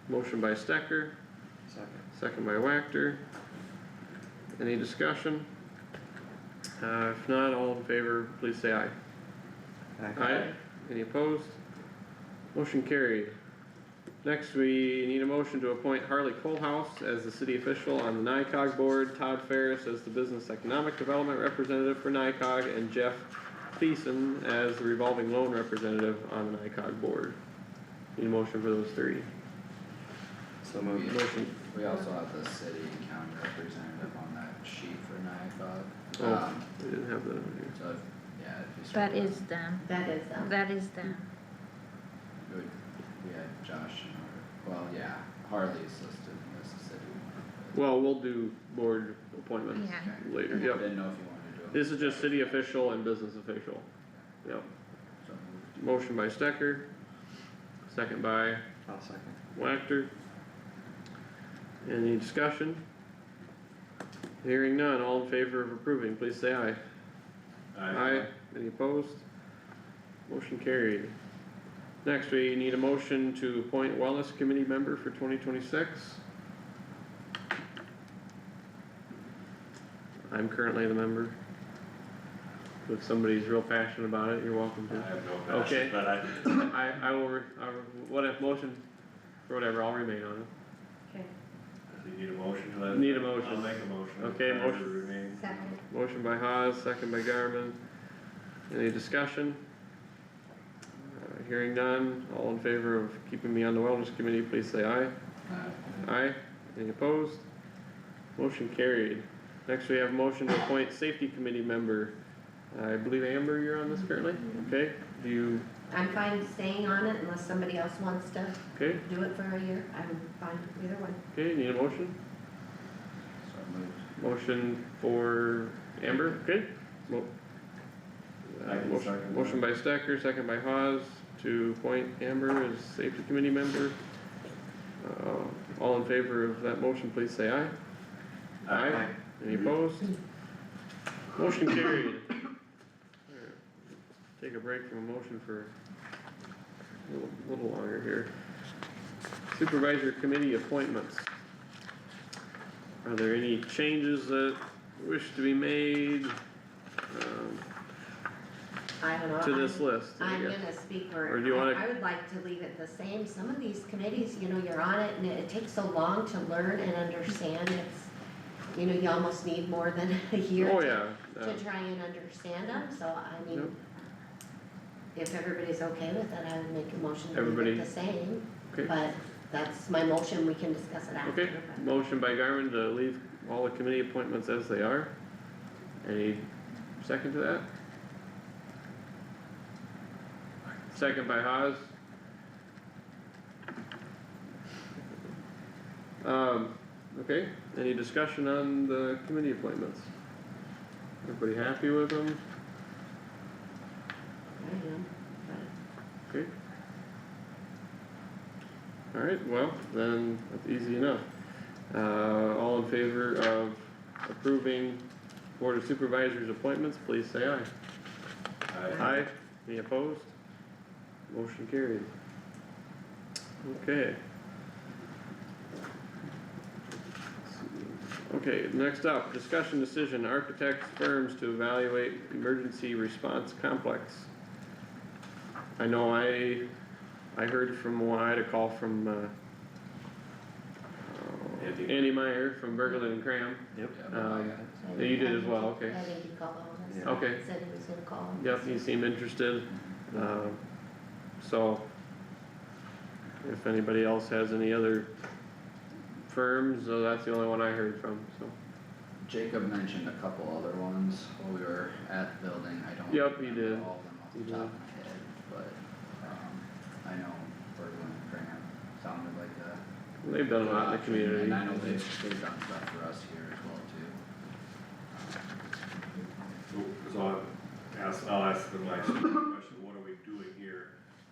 [SPEAKER 1] Motion by Stecker,
[SPEAKER 4] Second.
[SPEAKER 1] second by Wactor. Any discussion? If not, all in favor, please say aye. Aye. Any opposed? Motion carried. Next, we need a motion to appoint Harley Coalhouse as the city official on the NICOG board, Todd Ferris as the business economic development representative for NICOG, and Jeff Thiessen as the revolving loan representative on the NICOG board. Need a motion for those three.
[SPEAKER 4] So moved.
[SPEAKER 1] Motion,
[SPEAKER 2] We also have the city and county representative on that sheet for NICOG.
[SPEAKER 1] oh, we didn't have that on here.
[SPEAKER 2] So, yeah, if you.
[SPEAKER 5] That
[SPEAKER 2] scroll
[SPEAKER 5] is them,
[SPEAKER 9] That is,
[SPEAKER 5] that is them.
[SPEAKER 2] We had Josh and, well, yeah, Harley's listed as the city one.
[SPEAKER 1] Well, we'll do board appointments
[SPEAKER 5] Yeah.
[SPEAKER 1] later,
[SPEAKER 2] but
[SPEAKER 1] yep.
[SPEAKER 2] Didn't know if you wanted to do them.
[SPEAKER 1] This is just city official and business official, yep.
[SPEAKER 2] So moved.
[SPEAKER 1] Motion by Stecker, second by
[SPEAKER 4] I'll second.
[SPEAKER 1] Wactor. Any discussion? Hearing none, all in favor of approving, please say aye. Any opposed? Motion carried. Next, we need a motion to appoint wellness committee member for 2026. I'm currently the member. If somebody's real passionate about it, you're welcome
[SPEAKER 3] I
[SPEAKER 1] to.
[SPEAKER 3] have no
[SPEAKER 1] Okay.
[SPEAKER 3] passion, but
[SPEAKER 1] I will, what if motion, or whatever, I'll remain on it.
[SPEAKER 9] okay,
[SPEAKER 3] do you need a motion to that?
[SPEAKER 1] Need a motion.
[SPEAKER 3] I'll make a motion.
[SPEAKER 1] Okay,
[SPEAKER 3] As it
[SPEAKER 1] motion.
[SPEAKER 3] remains.
[SPEAKER 9] second,
[SPEAKER 1] Motion by Haas, second by Garmin. Any discussion? Hearing none, all in favor of keeping me on the wellness committee, please say aye. Aye. Any opposed? Motion carried. Next, we have a motion to appoint safety committee member. I believe Amber, you're on this currently? Okay, do you,
[SPEAKER 9] I'm fine staying on it unless somebody else wants to
[SPEAKER 1] okay,
[SPEAKER 9] do it for a year, I'm fine with either one.
[SPEAKER 1] okay, need a motion?
[SPEAKER 2] So moved.
[SPEAKER 1] Motion for Amber, okay?
[SPEAKER 3] I can second that.
[SPEAKER 1] Motion by Stecker, second by Haas to appoint Amber as safety committee member. All in favor of that motion, please say aye. Aye. Any opposed? Motion carried. Take a break from a motion for a little longer here. Supervisor committee appointments. Are there any changes that wish to be made
[SPEAKER 9] I don't know.
[SPEAKER 1] to this list? I
[SPEAKER 9] I'm
[SPEAKER 1] guess?
[SPEAKER 9] gonna speak
[SPEAKER 1] Or
[SPEAKER 9] for,
[SPEAKER 1] do you wanna-
[SPEAKER 9] I would like to leave it the same, some of these committees, you know, you're on it and it takes so long to learn and understand, it's, you know, you almost need more than a year
[SPEAKER 1] Oh,
[SPEAKER 9] to,
[SPEAKER 1] yeah.
[SPEAKER 9] to try and understand them, so I
[SPEAKER 1] Yep.
[SPEAKER 9] mean, if everybody's okay with it, I would make a motion to leave
[SPEAKER 1] Everybody-
[SPEAKER 9] it the same,
[SPEAKER 1] Okay,
[SPEAKER 9] but that's my motion, we can discuss it after.
[SPEAKER 1] okay.
[SPEAKER 9] but-
[SPEAKER 1] Motion by Garmin to leave all the committee appointments as they are. Any second to that? Second by Haas. Okay, any discussion on the committee appointments? Everybody happy with them?
[SPEAKER 9] I am, but
[SPEAKER 1] Okay. Alright, well, then, that's easy enough. All in favor of approving Board of Supervisors appointments, please say aye. Aye. Any opposed? Motion carried. Okay. Okay, next up, discussion decision, architects firms to evaluate emergency response complex. I know I heard from one, I had a call from, Andy Meyer from Berglund and Cram.
[SPEAKER 4] Yep.
[SPEAKER 2] Yeah,
[SPEAKER 1] Um,
[SPEAKER 2] I got it.
[SPEAKER 1] Yeah, you did as well, okay.
[SPEAKER 9] I think he called all of us.
[SPEAKER 4] Yeah.
[SPEAKER 1] Okay.
[SPEAKER 9] Said he was gonna call him.
[SPEAKER 1] Yep, he seemed interested, so if anybody else has any other firms, that's the only one I heard from, so.
[SPEAKER 2] Jacob mentioned a couple other ones while we were at the building, I don't
[SPEAKER 1] Yep, he
[SPEAKER 2] remember
[SPEAKER 1] did.
[SPEAKER 2] all of them off
[SPEAKER 1] He
[SPEAKER 2] the top
[SPEAKER 1] did.
[SPEAKER 2] of my head, but, I know Berglund and Graham sounded like a.
[SPEAKER 1] They've done a
[SPEAKER 2] good
[SPEAKER 1] lot in the
[SPEAKER 2] option,
[SPEAKER 1] community.
[SPEAKER 2] And I know they've done stuff for us here as well too.
[SPEAKER 3] So I'll ask the next question, what are we doing here?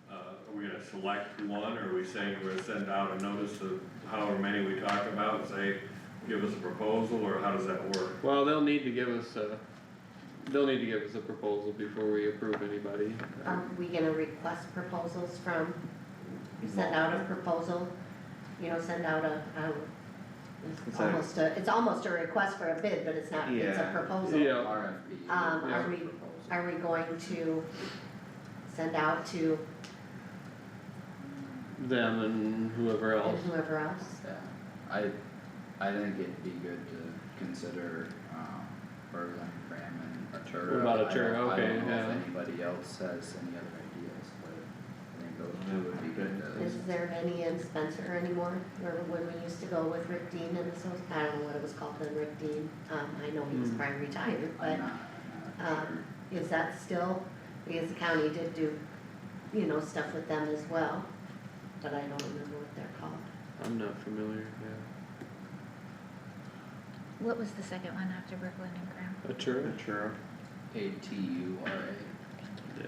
[SPEAKER 3] Are we gonna select one, or are we saying we're gonna send out a notice of however many we talk about, and say, give us a proposal, or how does that work?
[SPEAKER 1] Well, they'll need to give us a proposal before we approve anybody.
[SPEAKER 9] Are we gonna request proposals from, send out a proposal, you know, send out it's almost a request for a bid, but it's not, it's a
[SPEAKER 4] Yeah.
[SPEAKER 9] proposal.
[SPEAKER 1] Yeah.
[SPEAKER 2] RFP.
[SPEAKER 9] Are we,
[SPEAKER 2] proposal.
[SPEAKER 9] are we going to send out to
[SPEAKER 1] them and whoever else.
[SPEAKER 9] and whoever else.
[SPEAKER 2] Yeah, I think it'd be good to consider, Berlin, Graham and Atura.
[SPEAKER 1] What about Atura?
[SPEAKER 2] I
[SPEAKER 1] Okay,
[SPEAKER 2] don't know
[SPEAKER 1] yeah.
[SPEAKER 2] if anybody else has any other ideas, but I think those two would be good to.
[SPEAKER 9] Is there any in Spencer anymore, or when we used to go with Rick Dean and I don't know what it was called then, Rick Dean, I know he was probably retired, but,
[SPEAKER 2] I'm not
[SPEAKER 9] is that still, because the county did do, you know, stuff with them as well, but I don't remember what they're called.
[SPEAKER 1] I'm not familiar, yeah.
[SPEAKER 5] What was the second one after Brooklyn and Graham?
[SPEAKER 1] Atura?
[SPEAKER 4] Sure.
[SPEAKER 2] ATURA.
[SPEAKER 1] Yeah.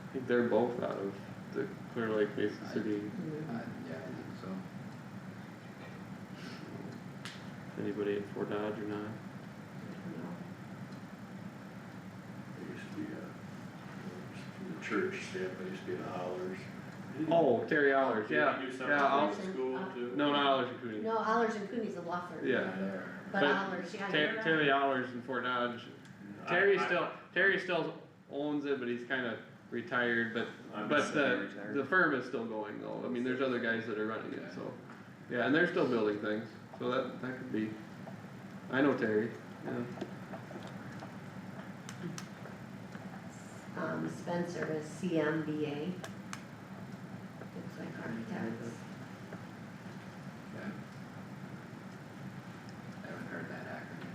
[SPEAKER 1] I think they're both out of the Clear Lake Basin City.
[SPEAKER 2] Yeah, I think so.
[SPEAKER 1] Anybody in Fort Dodge or not?
[SPEAKER 8] There used to be from the church standpoint, used to be the Hollers.
[SPEAKER 1] Oh, Terry Allers, yeah,
[SPEAKER 3] Did you do something
[SPEAKER 1] yeah, I'll,
[SPEAKER 3] with the school too?
[SPEAKER 1] no, not Allers and Cooney.
[SPEAKER 9] No, Allers and Cooney's a law firm.
[SPEAKER 1] Yeah.
[SPEAKER 2] There.
[SPEAKER 9] But Allers, yeah.
[SPEAKER 1] Terry Allers in Fort Dodge, Terry still owns it, but he's kinda retired, but the firm is still going though, I mean, there's other guys that are running it, so. Yeah, and they're still building things, so that could be, I know Terry, yeah.
[SPEAKER 9] Spencer is CMBA. Looks like architects.
[SPEAKER 2] Okay. I haven't heard that acronym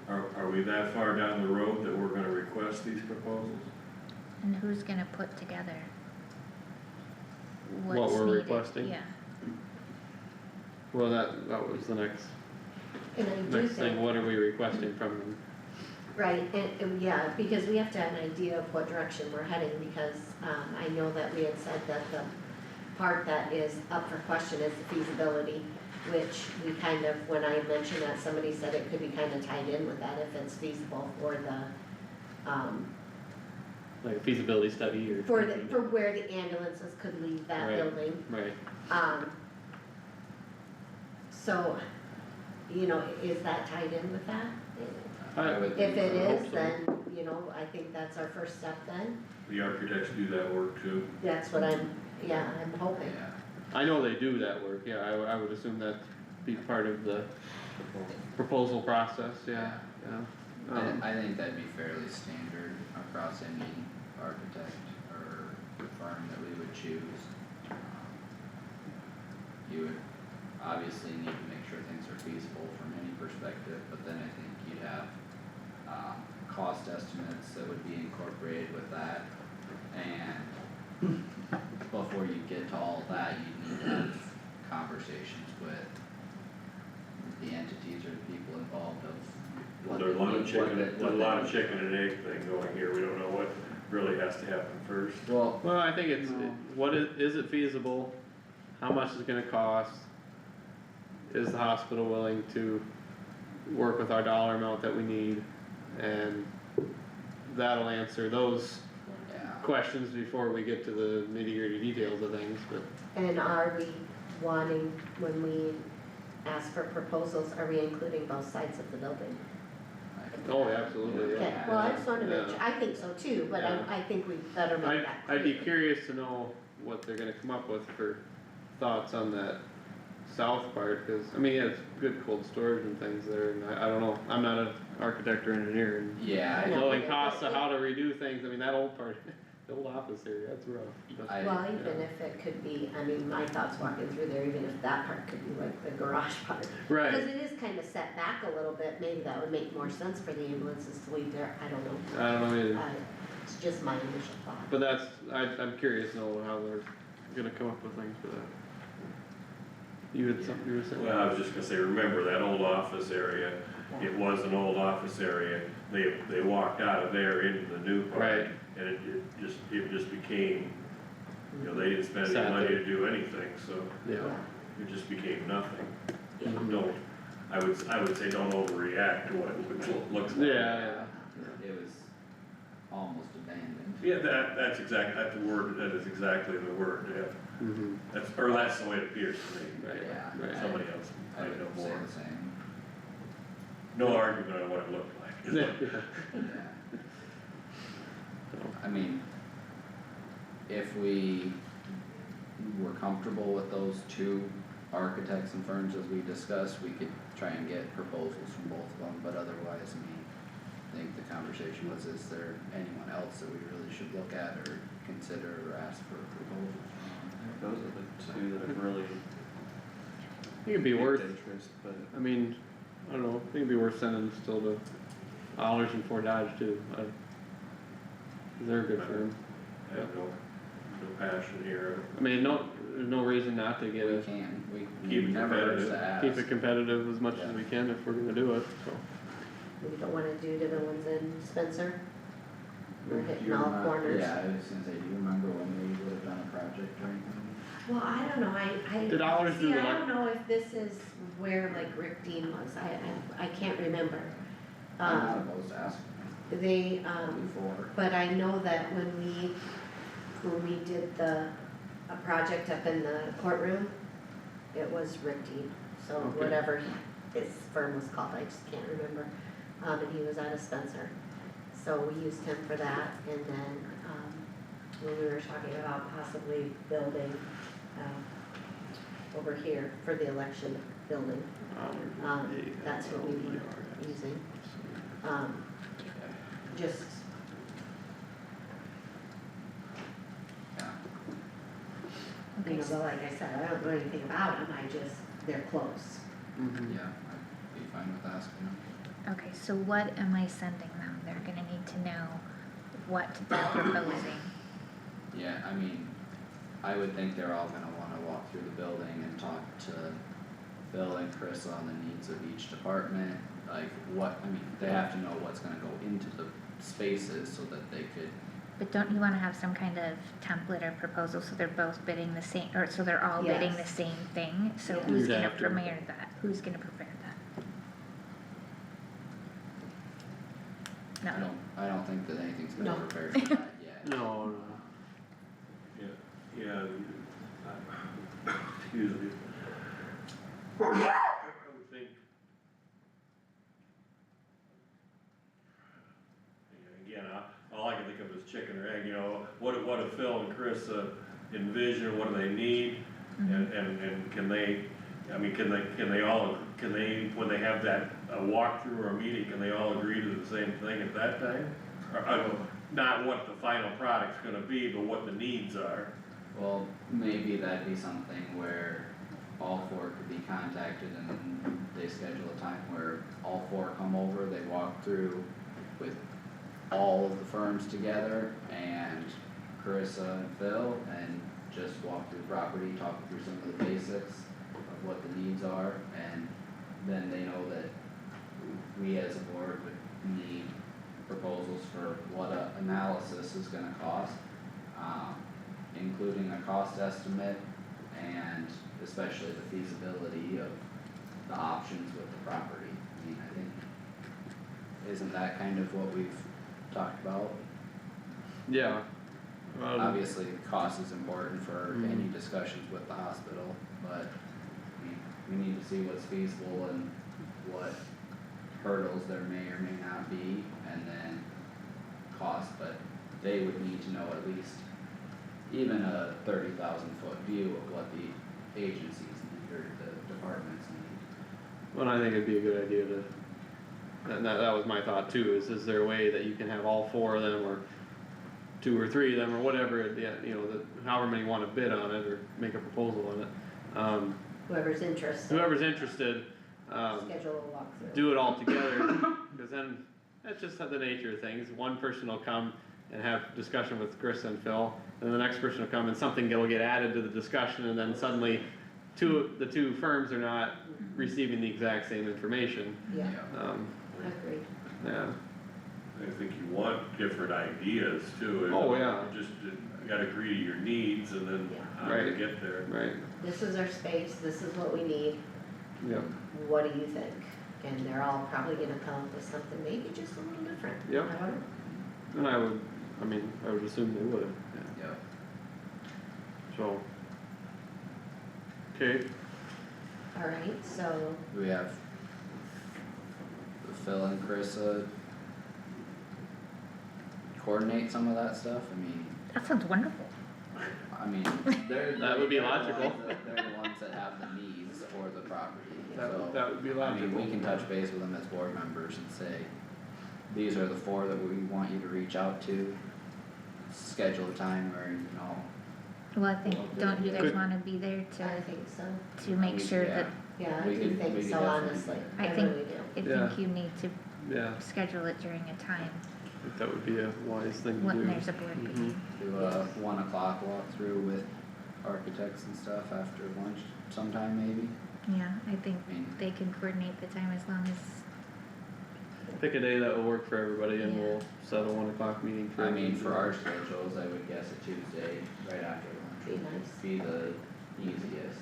[SPEAKER 2] before,
[SPEAKER 3] Are we that far down the road that we're gonna request these proposals?
[SPEAKER 5] And who's gonna put together
[SPEAKER 1] What
[SPEAKER 5] what's
[SPEAKER 1] we're
[SPEAKER 5] needed?
[SPEAKER 1] requesting?
[SPEAKER 5] Yeah,
[SPEAKER 1] Well, that was the next
[SPEAKER 9] And I do
[SPEAKER 1] thing,
[SPEAKER 9] think,
[SPEAKER 1] what are we requesting from them?
[SPEAKER 9] right, and yeah, because we have to have an idea of what direction we're heading, because, I know that we had said that the part that is up for question is the feasibility, which we kind of, when I mentioned that, somebody said it could be kind of tied in with that if it's feasible for the,
[SPEAKER 1] Like a feasibility study or?
[SPEAKER 9] for where the ambulances could leave that
[SPEAKER 1] Right.
[SPEAKER 9] building.
[SPEAKER 1] Right,
[SPEAKER 9] So, you know, is that tied in with that?
[SPEAKER 2] I would
[SPEAKER 9] If
[SPEAKER 2] think
[SPEAKER 9] it
[SPEAKER 2] so.
[SPEAKER 9] is, then, you know, I think that's our first step then.
[SPEAKER 3] The architects do that work too.
[SPEAKER 9] That's what I'm hoping.
[SPEAKER 2] Yeah,
[SPEAKER 1] I know they do that work, yeah, I would assume that'd be part of the proposal process, yeah, yeah.
[SPEAKER 2] I think that'd be fairly standard across any architect or firm that we would choose. You would obviously need to make sure things are feasible from any perspective, but then I think you'd have, cost estimates that would be incorporated with that. And before you get to all that, you need to have conversations with the entities or the people involved of
[SPEAKER 3] Well,
[SPEAKER 2] what
[SPEAKER 3] there's a lot of
[SPEAKER 2] they-
[SPEAKER 3] chicken,
[SPEAKER 2] what they-
[SPEAKER 3] there's a
[SPEAKER 2] what
[SPEAKER 3] lot
[SPEAKER 2] they-
[SPEAKER 3] of chicken and egg thing going here, we don't know what really has to happen first.
[SPEAKER 2] Well,
[SPEAKER 1] Well, I think it's,
[SPEAKER 2] No.
[SPEAKER 1] what is it feasible, how much is it gonna cost? Is the hospital willing to work with our dollar amount that we need? And that'll answer those
[SPEAKER 2] yeah,
[SPEAKER 1] questions before we get to the nitty gritty details of things, but.
[SPEAKER 9] And are we wanting, when we ask for proposals, are we including both sides of the building?
[SPEAKER 1] Oh, absolutely,
[SPEAKER 9] Okay,
[SPEAKER 1] yeah.
[SPEAKER 9] well, I just wanted to make
[SPEAKER 1] Yeah.
[SPEAKER 9] sure, I think so too, but
[SPEAKER 1] Yeah.
[SPEAKER 9] I think we better make that clear.
[SPEAKER 1] I'd be curious to know what they're gonna come up with for thoughts on that south part, cause, I mean, yeah, it's good cold storage and things there, and I don't know, I'm not an architect or engineer, and
[SPEAKER 2] yeah,
[SPEAKER 9] I know.
[SPEAKER 1] knowing costs of how to redo things, I mean, that old part, the old office area, that's rough.
[SPEAKER 2] I-
[SPEAKER 9] Well, even if it could be, I mean, my thoughts walking through there, even if that part could be like the garage part.
[SPEAKER 1] Right,
[SPEAKER 9] Because it is kind of set back a little bit, maybe that would make more sense for the ambulances to leave there, I don't know.
[SPEAKER 1] I don't know either,
[SPEAKER 9] It's just my initial thought.
[SPEAKER 1] but that's, I'm curious to know how they're gonna come up with things for that. You had something you were saying?
[SPEAKER 3] Well, I was just gonna say, remember that old office area, it was an old office area, they walked out of there into the new part.
[SPEAKER 1] Right.
[SPEAKER 3] And it just became, you know, they didn't spend any
[SPEAKER 1] Sat
[SPEAKER 3] money
[SPEAKER 1] there.
[SPEAKER 3] to do anything, so
[SPEAKER 1] Yeah.
[SPEAKER 3] it just became nothing.
[SPEAKER 1] Mhm.
[SPEAKER 3] Don't, I would say don't overreact to what it looks like.
[SPEAKER 1] Yeah,
[SPEAKER 2] it was almost abandoned.
[SPEAKER 3] Yeah, that's the word, that is exactly the word, yeah.
[SPEAKER 1] Mhm.
[SPEAKER 3] That's the way it appears to me.
[SPEAKER 1] Right,
[SPEAKER 2] Yeah.
[SPEAKER 1] right.
[SPEAKER 3] Somebody else
[SPEAKER 2] I
[SPEAKER 3] might know
[SPEAKER 2] would say
[SPEAKER 3] more.
[SPEAKER 2] the same,
[SPEAKER 3] No argument on what it looked like.
[SPEAKER 1] Yeah.
[SPEAKER 2] yeah. I mean, if we were comfortable with those two architects and firms as we discussed, we could try and get proposals from both of them, but otherwise, I mean, I think the conversation was, is there anyone else that we really should look at or consider or ask for proposals from?
[SPEAKER 4] Those are the two that have really
[SPEAKER 1] I think it'd be
[SPEAKER 4] piqued
[SPEAKER 1] worth,
[SPEAKER 4] interest, but
[SPEAKER 1] I mean, I don't know, I think it'd be worth sending still to Allers and Fort Dodge too. They're a good firm.
[SPEAKER 3] I have no passion here.
[SPEAKER 1] I mean, there's no reason not to get
[SPEAKER 2] We
[SPEAKER 1] it,
[SPEAKER 2] can, we
[SPEAKER 3] Keep it
[SPEAKER 2] never hurts to
[SPEAKER 3] competitive.
[SPEAKER 2] ask.
[SPEAKER 1] keep it competitive as much as
[SPEAKER 2] Yeah.
[SPEAKER 1] we can if we're gonna do it, so.
[SPEAKER 9] We don't wanna do to the ones in Spencer. We're
[SPEAKER 2] Do
[SPEAKER 9] hitting
[SPEAKER 2] you
[SPEAKER 9] all
[SPEAKER 2] remember-
[SPEAKER 9] corners.
[SPEAKER 2] Yeah, I was gonna say, do you remember when we would have done a project or anything?
[SPEAKER 9] Well, I don't know, I.
[SPEAKER 1] Did Allers do
[SPEAKER 9] See,
[SPEAKER 1] the
[SPEAKER 9] I
[SPEAKER 1] like-
[SPEAKER 9] don't know if this is where like Rick Dean was, I can't remember.
[SPEAKER 2] I'm not opposed to asking
[SPEAKER 9] They,
[SPEAKER 2] before.
[SPEAKER 9] but I know that when we did a project up in the courtroom, it was Rick Dean, so
[SPEAKER 1] Okay.
[SPEAKER 9] whatever his firm was called, I just can't remember. And he was out of Spencer, so we used him for that, and then, when we were talking about possibly building, over here for the election building, that's what we were using. Just,
[SPEAKER 2] Yeah,
[SPEAKER 9] you know, but like I said, I don't know anything about them, they're close.
[SPEAKER 1] Mhm.
[SPEAKER 2] yeah, I'd be fine with asking them.
[SPEAKER 5] Okay, so what am I sending them? They're gonna need to know what they're proposing.
[SPEAKER 2] Yeah, I mean, I would think they're all gonna wanna walk through the building and talk to Phil and Chris on the needs of each department, like I mean, they have to know what's gonna go into the spaces so that they could,
[SPEAKER 5] But don't you wanna have some kind of template or proposal so they're both bidding the same, or so they're all bidding the
[SPEAKER 9] Yes.
[SPEAKER 5] same thing? So
[SPEAKER 9] Yeah.
[SPEAKER 5] who's
[SPEAKER 1] You'd
[SPEAKER 5] gonna
[SPEAKER 1] have to.
[SPEAKER 5] prepare that? Who's gonna prepare that? No,
[SPEAKER 2] I don't think that anything's been
[SPEAKER 9] No.
[SPEAKER 2] prepared for that yet.
[SPEAKER 1] No, no.
[SPEAKER 8] Yeah, excuse me. I would think. Again, all I can think of is chicken or egg, you know, what do Phil and Chris envision, what do they need? And can they, I mean, can they, when they have that walkthrough or a meeting, can they all agree to the same thing at that time? Or, I don't know, not what the final product's gonna be, but what the needs are.
[SPEAKER 2] Well, maybe that'd be something where all four could be contacted and then they schedule a time where all four come over, they walk through with all of the firms together and Carissa and Phil and just walk through the property, talk through some of the basics of what the needs are, and then they know that we as a board would need proposals for what a analysis is gonna cost, including a cost estimate and especially the feasibility of the options with the property. I mean, I think, isn't that kind of what we've talked about?
[SPEAKER 1] Yeah.
[SPEAKER 2] Obviously, cost is important for
[SPEAKER 1] Mhm.
[SPEAKER 2] any discussions with the hospital, but we need to see what's feasible and what hurdles there may or may not be, and then cost, but they would need to know at least even a 30,000-foot view of what the agencies need or the departments need.
[SPEAKER 1] Well, I think it'd be a good idea to, that was my thought too, is there a way that you can have all four of them or two or three of them or whatever, you know, however many wanna bid on it or make a proposal on it.
[SPEAKER 9] Whoever's interested.
[SPEAKER 1] Whoever's interested,
[SPEAKER 9] Schedule a walkthrough.
[SPEAKER 1] do it all together, cause then that's just the nature of things. One person will come and have discussion with Chris and Phil, and the next person will come and something will get added to the discussion, and then suddenly the two firms are not receiving the exact same information.
[SPEAKER 9] Yeah,
[SPEAKER 1] Um,
[SPEAKER 9] agreed.
[SPEAKER 1] yeah,
[SPEAKER 8] I think you want different ideas too. and
[SPEAKER 1] Oh, yeah.
[SPEAKER 8] Just, you gotta agree to your needs and then how to
[SPEAKER 1] Right.
[SPEAKER 8] get there.
[SPEAKER 1] right,
[SPEAKER 9] This is our space, this is what we need,
[SPEAKER 1] yep,
[SPEAKER 9] what do you think? And they're all probably gonna come up with something maybe just a little different.
[SPEAKER 1] Yep.
[SPEAKER 9] I don't know.
[SPEAKER 1] and I would assume they would, yeah,
[SPEAKER 2] Yep.
[SPEAKER 1] so. Okay,
[SPEAKER 9] Alright, so,
[SPEAKER 2] Do we have Phil and Carissa coordinate some of that stuff? I mean,
[SPEAKER 5] that sounds wonderful.
[SPEAKER 2] I mean, they're.
[SPEAKER 1] That would be
[SPEAKER 2] they're the
[SPEAKER 1] logical.
[SPEAKER 2] ones that- They're the ones that have the needs or the property,
[SPEAKER 1] That
[SPEAKER 2] so.
[SPEAKER 1] would, that would be
[SPEAKER 2] I
[SPEAKER 1] logical.
[SPEAKER 2] mean, we can touch base with them as board members and say, these are the four that we want you to reach out to. Schedule a time where, you know,
[SPEAKER 5] Well, I think, don't you guys
[SPEAKER 1] Good.
[SPEAKER 5] wanna be there
[SPEAKER 9] I think so,
[SPEAKER 5] to make sure that,
[SPEAKER 9] yeah, I
[SPEAKER 2] We
[SPEAKER 9] do
[SPEAKER 2] could- we
[SPEAKER 9] think
[SPEAKER 2] could
[SPEAKER 9] so,
[SPEAKER 2] definitely
[SPEAKER 9] honestly,
[SPEAKER 2] do
[SPEAKER 5] I
[SPEAKER 9] I
[SPEAKER 5] think-
[SPEAKER 9] really do.
[SPEAKER 5] I
[SPEAKER 1] Yeah.
[SPEAKER 5] think you need to
[SPEAKER 1] Yeah,
[SPEAKER 5] schedule it during a time
[SPEAKER 1] I think that would be a wise thing to do.
[SPEAKER 5] when there's a board meeting.
[SPEAKER 2] do a 1 o'clock walkthrough with architects and stuff after lunch sometime maybe.
[SPEAKER 5] Yeah, I think
[SPEAKER 2] I mean,
[SPEAKER 5] they can coordinate the time as long as,
[SPEAKER 1] Pick a day that will work for everybody and
[SPEAKER 5] Yeah.
[SPEAKER 1] we'll set a 1 o'clock meeting for.
[SPEAKER 2] I mean,
[SPEAKER 1] everyone.
[SPEAKER 2] for our schedules, I would guess a Tuesday right after lunch
[SPEAKER 9] Be
[SPEAKER 2] would
[SPEAKER 9] nice.
[SPEAKER 2] be the easiest.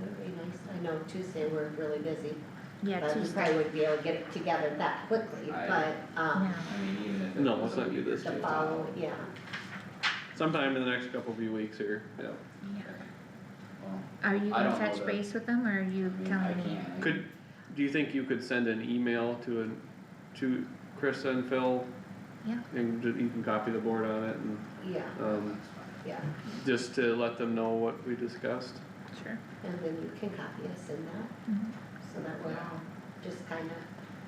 [SPEAKER 9] That'd be nice, I know Tuesday we're really busy,
[SPEAKER 5] yeah,
[SPEAKER 9] but we
[SPEAKER 5] Tuesday,
[SPEAKER 9] probably wouldn't be able to get it together that quickly,
[SPEAKER 2] I-
[SPEAKER 9] but,
[SPEAKER 5] yeah,
[SPEAKER 2] I mean, even if it
[SPEAKER 1] No,
[SPEAKER 2] was
[SPEAKER 1] let's
[SPEAKER 2] a
[SPEAKER 1] not do
[SPEAKER 2] week or
[SPEAKER 1] this
[SPEAKER 2] two
[SPEAKER 9] the
[SPEAKER 1] Tuesday.
[SPEAKER 9] follow, yeah,
[SPEAKER 1] Sometime in the next couple few weeks here, yeah.
[SPEAKER 5] yeah.
[SPEAKER 2] Well,
[SPEAKER 5] Are you
[SPEAKER 2] I
[SPEAKER 5] gonna
[SPEAKER 2] don't know
[SPEAKER 5] touch
[SPEAKER 2] the-
[SPEAKER 5] base with them, or are you
[SPEAKER 2] I mean, I
[SPEAKER 5] telling me?
[SPEAKER 2] can't.
[SPEAKER 1] Could, do you think you could send an email to Chris and Phil?
[SPEAKER 5] Yeah.
[SPEAKER 1] And you can copy the board on it and,
[SPEAKER 9] yeah,
[SPEAKER 2] That's fine.
[SPEAKER 9] yeah,
[SPEAKER 1] just to let them know what we discussed?
[SPEAKER 5] Sure.
[SPEAKER 9] and then you can copy us in that,
[SPEAKER 5] Mhm,
[SPEAKER 9] so that we're all just kinda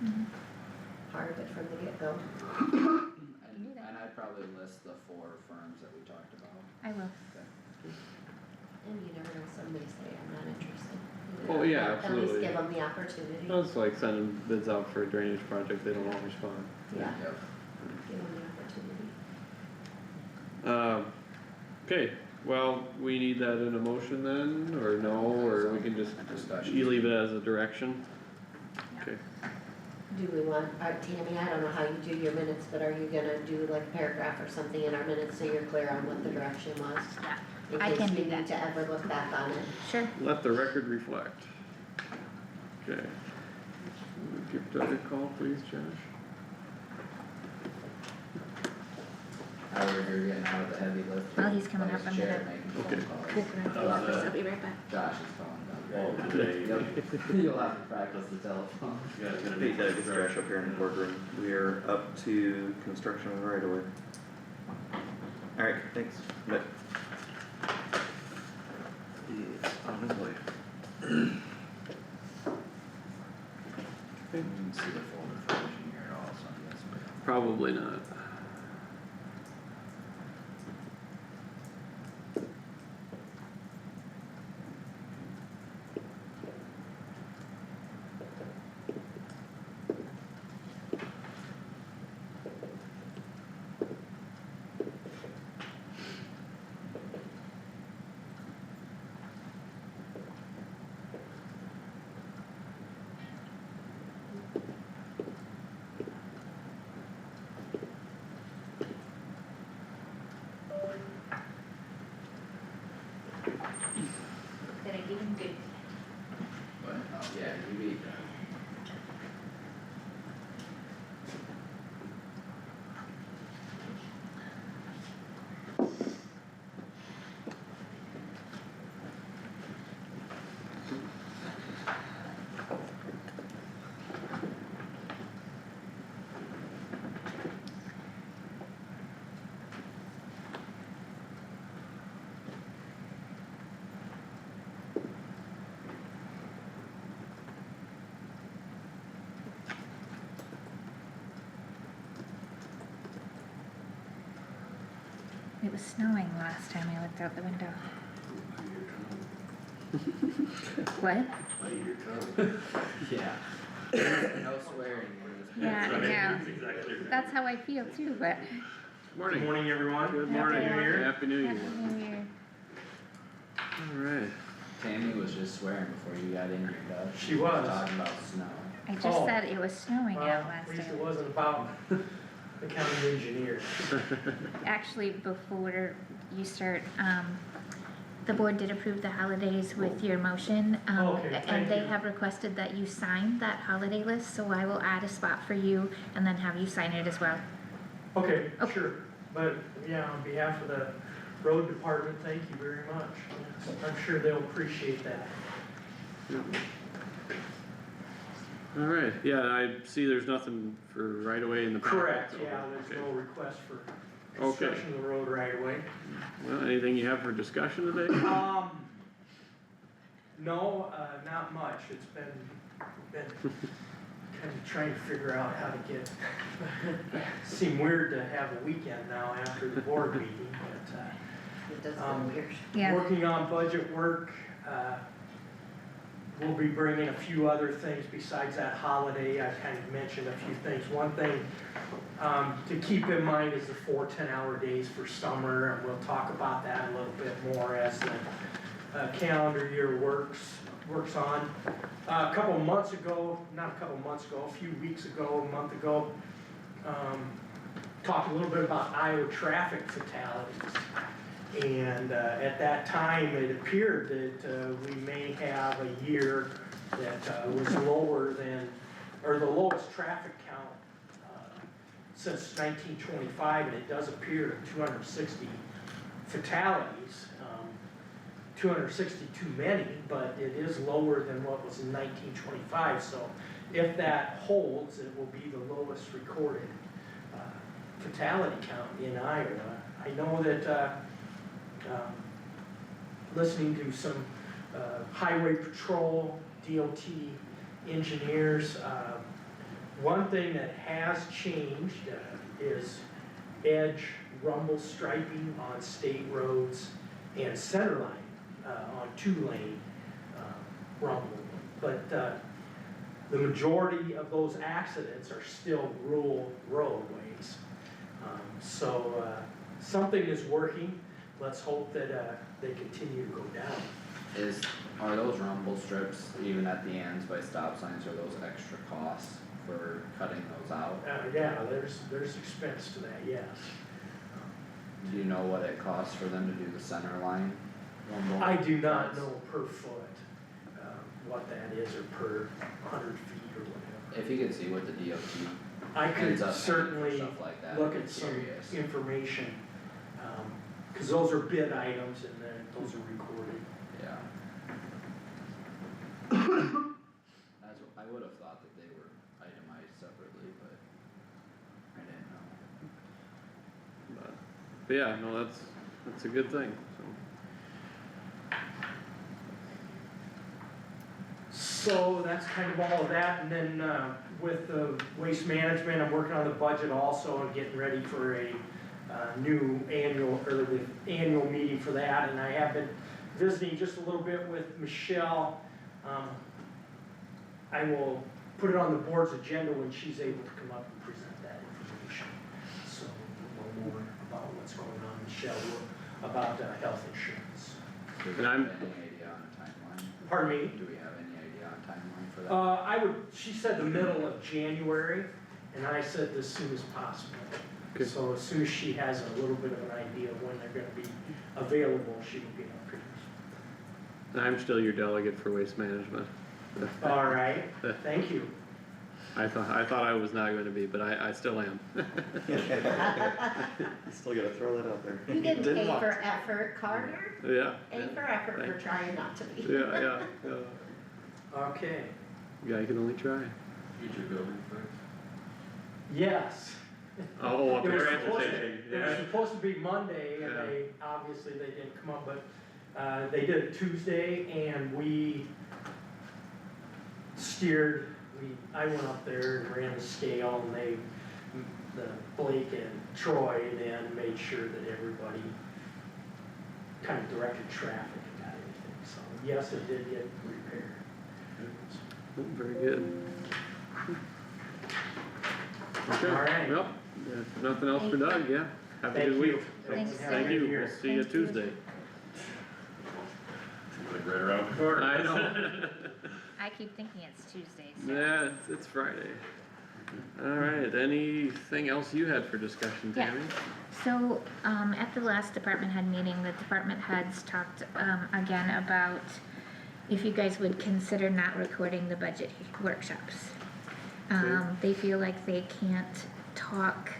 [SPEAKER 5] mhm.
[SPEAKER 9] part of it from the get-go.
[SPEAKER 2] And I'd probably list the 4 firms that we talked about.
[SPEAKER 5] I will.
[SPEAKER 9] And you never know, some may say, I'm not interested. You
[SPEAKER 1] Oh,
[SPEAKER 9] know,
[SPEAKER 1] yeah,
[SPEAKER 9] At least
[SPEAKER 1] absolutely.
[SPEAKER 9] give them the opportunity,
[SPEAKER 1] No, it's like sending bids out for a drainage project, they don't all respond.
[SPEAKER 9] yeah,
[SPEAKER 2] Yep.
[SPEAKER 9] give them the opportunity.
[SPEAKER 1] Okay, well, we need that in a motion then, or no, or we can just,
[SPEAKER 2] Discussion.
[SPEAKER 1] you leave it as a direction?
[SPEAKER 5] Yeah.
[SPEAKER 1] Okay,
[SPEAKER 9] Do we want, Tammy, I don't know how you do your minutes, but are you gonna do like a paragraph or something in our minutes so you're clear on what the direction was?
[SPEAKER 5] Yeah,
[SPEAKER 9] In
[SPEAKER 5] I
[SPEAKER 9] case
[SPEAKER 5] can
[SPEAKER 9] we
[SPEAKER 5] do
[SPEAKER 9] need
[SPEAKER 5] that.
[SPEAKER 9] to ever look back on it.
[SPEAKER 5] Sure.
[SPEAKER 1] let the record reflect. Okay. Give Doug a call, please, Josh.
[SPEAKER 2] However, you're getting out of the heavy lift.
[SPEAKER 5] Well, he's coming
[SPEAKER 2] Vice
[SPEAKER 5] up, I'm
[SPEAKER 2] chair
[SPEAKER 5] gonna
[SPEAKER 2] making
[SPEAKER 1] Okay.
[SPEAKER 2] phone calls.
[SPEAKER 5] Walk around the
[SPEAKER 3] How's
[SPEAKER 5] office,
[SPEAKER 3] that?
[SPEAKER 5] I'll be right back.
[SPEAKER 2] Josh is calling
[SPEAKER 3] Oh,
[SPEAKER 2] down.
[SPEAKER 3] today,
[SPEAKER 2] Yep, you'll have to practice the telephone.
[SPEAKER 3] you guys gonna
[SPEAKER 4] Hey
[SPEAKER 3] be.
[SPEAKER 4] Doug, it's Josh up here in the boardroom. We are up to construction of the right of way. Alright, thanks. Bye. He's on his way.
[SPEAKER 2] You can see the folder for engineer also, I guess.
[SPEAKER 1] Probably not.
[SPEAKER 5] Did I give him good?
[SPEAKER 2] But, yeah, you beat that.
[SPEAKER 5] It was snowing last time I looked out the window. What?
[SPEAKER 2] Yeah. No swearing in this.
[SPEAKER 5] Yeah, I know.
[SPEAKER 3] Exactly right.
[SPEAKER 5] That's how I feel too, but.
[SPEAKER 3] Good morning, everyone.
[SPEAKER 1] Good
[SPEAKER 5] Happy
[SPEAKER 1] morning,
[SPEAKER 5] New Year.
[SPEAKER 1] Happy New Year.
[SPEAKER 5] Happy New Year.
[SPEAKER 1] Alright,
[SPEAKER 2] Tammy was just swearing before you got in here, Doug.
[SPEAKER 6] She was.
[SPEAKER 2] Talking about snow.
[SPEAKER 5] I just
[SPEAKER 6] Oh.
[SPEAKER 5] said it was snowing
[SPEAKER 6] Well,
[SPEAKER 5] out
[SPEAKER 6] at
[SPEAKER 5] last
[SPEAKER 6] least it
[SPEAKER 5] time.
[SPEAKER 6] wasn't about the county engineer.
[SPEAKER 5] Actually, before you start, the board did approve the holidays with your motion.
[SPEAKER 6] Okay,
[SPEAKER 5] And
[SPEAKER 6] thank
[SPEAKER 5] they
[SPEAKER 6] you.
[SPEAKER 5] have requested that you sign that holiday list, so I will add a spot for you and then have you sign it as well.
[SPEAKER 6] Okay,
[SPEAKER 5] Okay.
[SPEAKER 6] sure, but yeah, on behalf of the road department, thank you very much. I'm sure they'll appreciate that.
[SPEAKER 1] alright, yeah, I see there's nothing for right away in the packet.
[SPEAKER 6] Correct,
[SPEAKER 1] so,
[SPEAKER 6] yeah, there's
[SPEAKER 1] okay.
[SPEAKER 6] no request for construction of the road right away.
[SPEAKER 1] Well, anything you have for discussion today?
[SPEAKER 6] No, not much, it's been kind of trying to figure out how to get, seem weird to have a weekend now after the board meeting, but,
[SPEAKER 9] It does feel weird.
[SPEAKER 5] Yeah.
[SPEAKER 6] working on budget work, we'll be bringing a few other things besides that holiday. I kind of mentioned a few things. One thing, to keep in mind is the 4 10-hour days for summer, and we'll talk about that a little bit more as the calendar year works on. A few weeks ago, a month ago, talked a little bit about Iowa traffic fatalities. And at that time, it appeared that we may have a year that was lower than, or the lowest traffic count since 1925, and it does appear 260 fatalities. 260 too many, but it is lower than what was in 1925, so if that holds, it will be the lowest recorded fatality count in Iowa. I know that listening to some highway patrol, DOT engineers, one thing that has changed is edge rumble striping on state roads and center line on 2-lane rumble. But the majority of those accidents are still rural roadways. So something is working. Let's hope that they continue to go down.
[SPEAKER 2] Are those rumble strips, even at the ends by stop signs, are those extra costs for cutting those out?
[SPEAKER 6] Yeah, there's expense to that, yes.
[SPEAKER 2] Do you know what it costs for them to do the center line rumble?
[SPEAKER 6] I do not know per foot what that is, or per 100 feet or whatever.
[SPEAKER 2] If you could see what the DOT
[SPEAKER 6] I could
[SPEAKER 2] ends up paying for
[SPEAKER 6] certainly
[SPEAKER 2] stuff like that,
[SPEAKER 6] look
[SPEAKER 2] I'd
[SPEAKER 6] at
[SPEAKER 2] be
[SPEAKER 6] some
[SPEAKER 2] curious.
[SPEAKER 6] information, cause those are bid items and then those are recorded.
[SPEAKER 2] Yeah. I would have thought that they were itemized separately, but I didn't know.
[SPEAKER 1] But yeah, no, that's a good thing, so.
[SPEAKER 6] So that's kind of all of that, and then, with the waste management, I'm working on the budget also and getting ready for a, new annual, or the annual meeting for that, and I have been visiting just a little bit with Michelle. I will put it on the board's agenda when she's able to come up and present that information. So we'll know more about what's going on, Michelle, about, health insurance.
[SPEAKER 2] Do we
[SPEAKER 1] And
[SPEAKER 2] have
[SPEAKER 1] I'm-
[SPEAKER 2] any idea on a timeline?
[SPEAKER 6] Pardon me?
[SPEAKER 2] Do we have any idea on a timeline for that?
[SPEAKER 6] She said the middle of January, and I said as soon as possible.
[SPEAKER 1] Okay.
[SPEAKER 6] So as soon as she has a little bit of an idea of when they're gonna be available, she will get up here.
[SPEAKER 1] I'm still your delegate for waste management.
[SPEAKER 6] All right, thank you.
[SPEAKER 1] I thought I was not gonna be, but I still am.
[SPEAKER 4] Still gotta throw that out there.
[SPEAKER 9] You didn't
[SPEAKER 4] Didn't
[SPEAKER 9] pay
[SPEAKER 4] want
[SPEAKER 9] for effort, Carter,
[SPEAKER 1] Yeah,
[SPEAKER 9] pay for effort for trying not to be.
[SPEAKER 1] yeah.
[SPEAKER 6] Okay,
[SPEAKER 1] Guy can only try.
[SPEAKER 8] Get your building fixed.
[SPEAKER 6] yes.
[SPEAKER 1] Oh, up
[SPEAKER 6] It was
[SPEAKER 1] there,
[SPEAKER 6] supposed to-
[SPEAKER 1] entertaining,
[SPEAKER 6] It was
[SPEAKER 1] yeah.
[SPEAKER 6] supposed to be Monday, and
[SPEAKER 1] Yeah.
[SPEAKER 6] obviously they didn't come up, but, they did it Tuesday, and we steered, I went up there and ran the scale, and Blake and Troy then made sure that everybody kind of directed traffic and got everything, so yes, it did get repaired.
[SPEAKER 1] Oh, very good. Okay,
[SPEAKER 6] All right.
[SPEAKER 1] well, if nothing else for Doug, yeah, have a
[SPEAKER 6] Thank
[SPEAKER 1] good
[SPEAKER 6] you.
[SPEAKER 1] week.
[SPEAKER 5] Thanks.
[SPEAKER 6] Have a
[SPEAKER 1] Thank
[SPEAKER 6] good
[SPEAKER 1] you,
[SPEAKER 6] year.
[SPEAKER 1] we'll see you
[SPEAKER 5] Thank you.
[SPEAKER 1] Tuesday.
[SPEAKER 8] Seems like right around the corner.
[SPEAKER 1] I know.
[SPEAKER 5] I keep thinking it's Tuesday, so.
[SPEAKER 1] Yeah, it's Friday. Alright, anything else you had for discussion,
[SPEAKER 5] Yeah.
[SPEAKER 1] Tammy?
[SPEAKER 5] So, at the last department head meeting, the department heads talked, again about if you guys would consider not recording the budget workshops.
[SPEAKER 1] Okay.
[SPEAKER 5] They feel like they can't talk,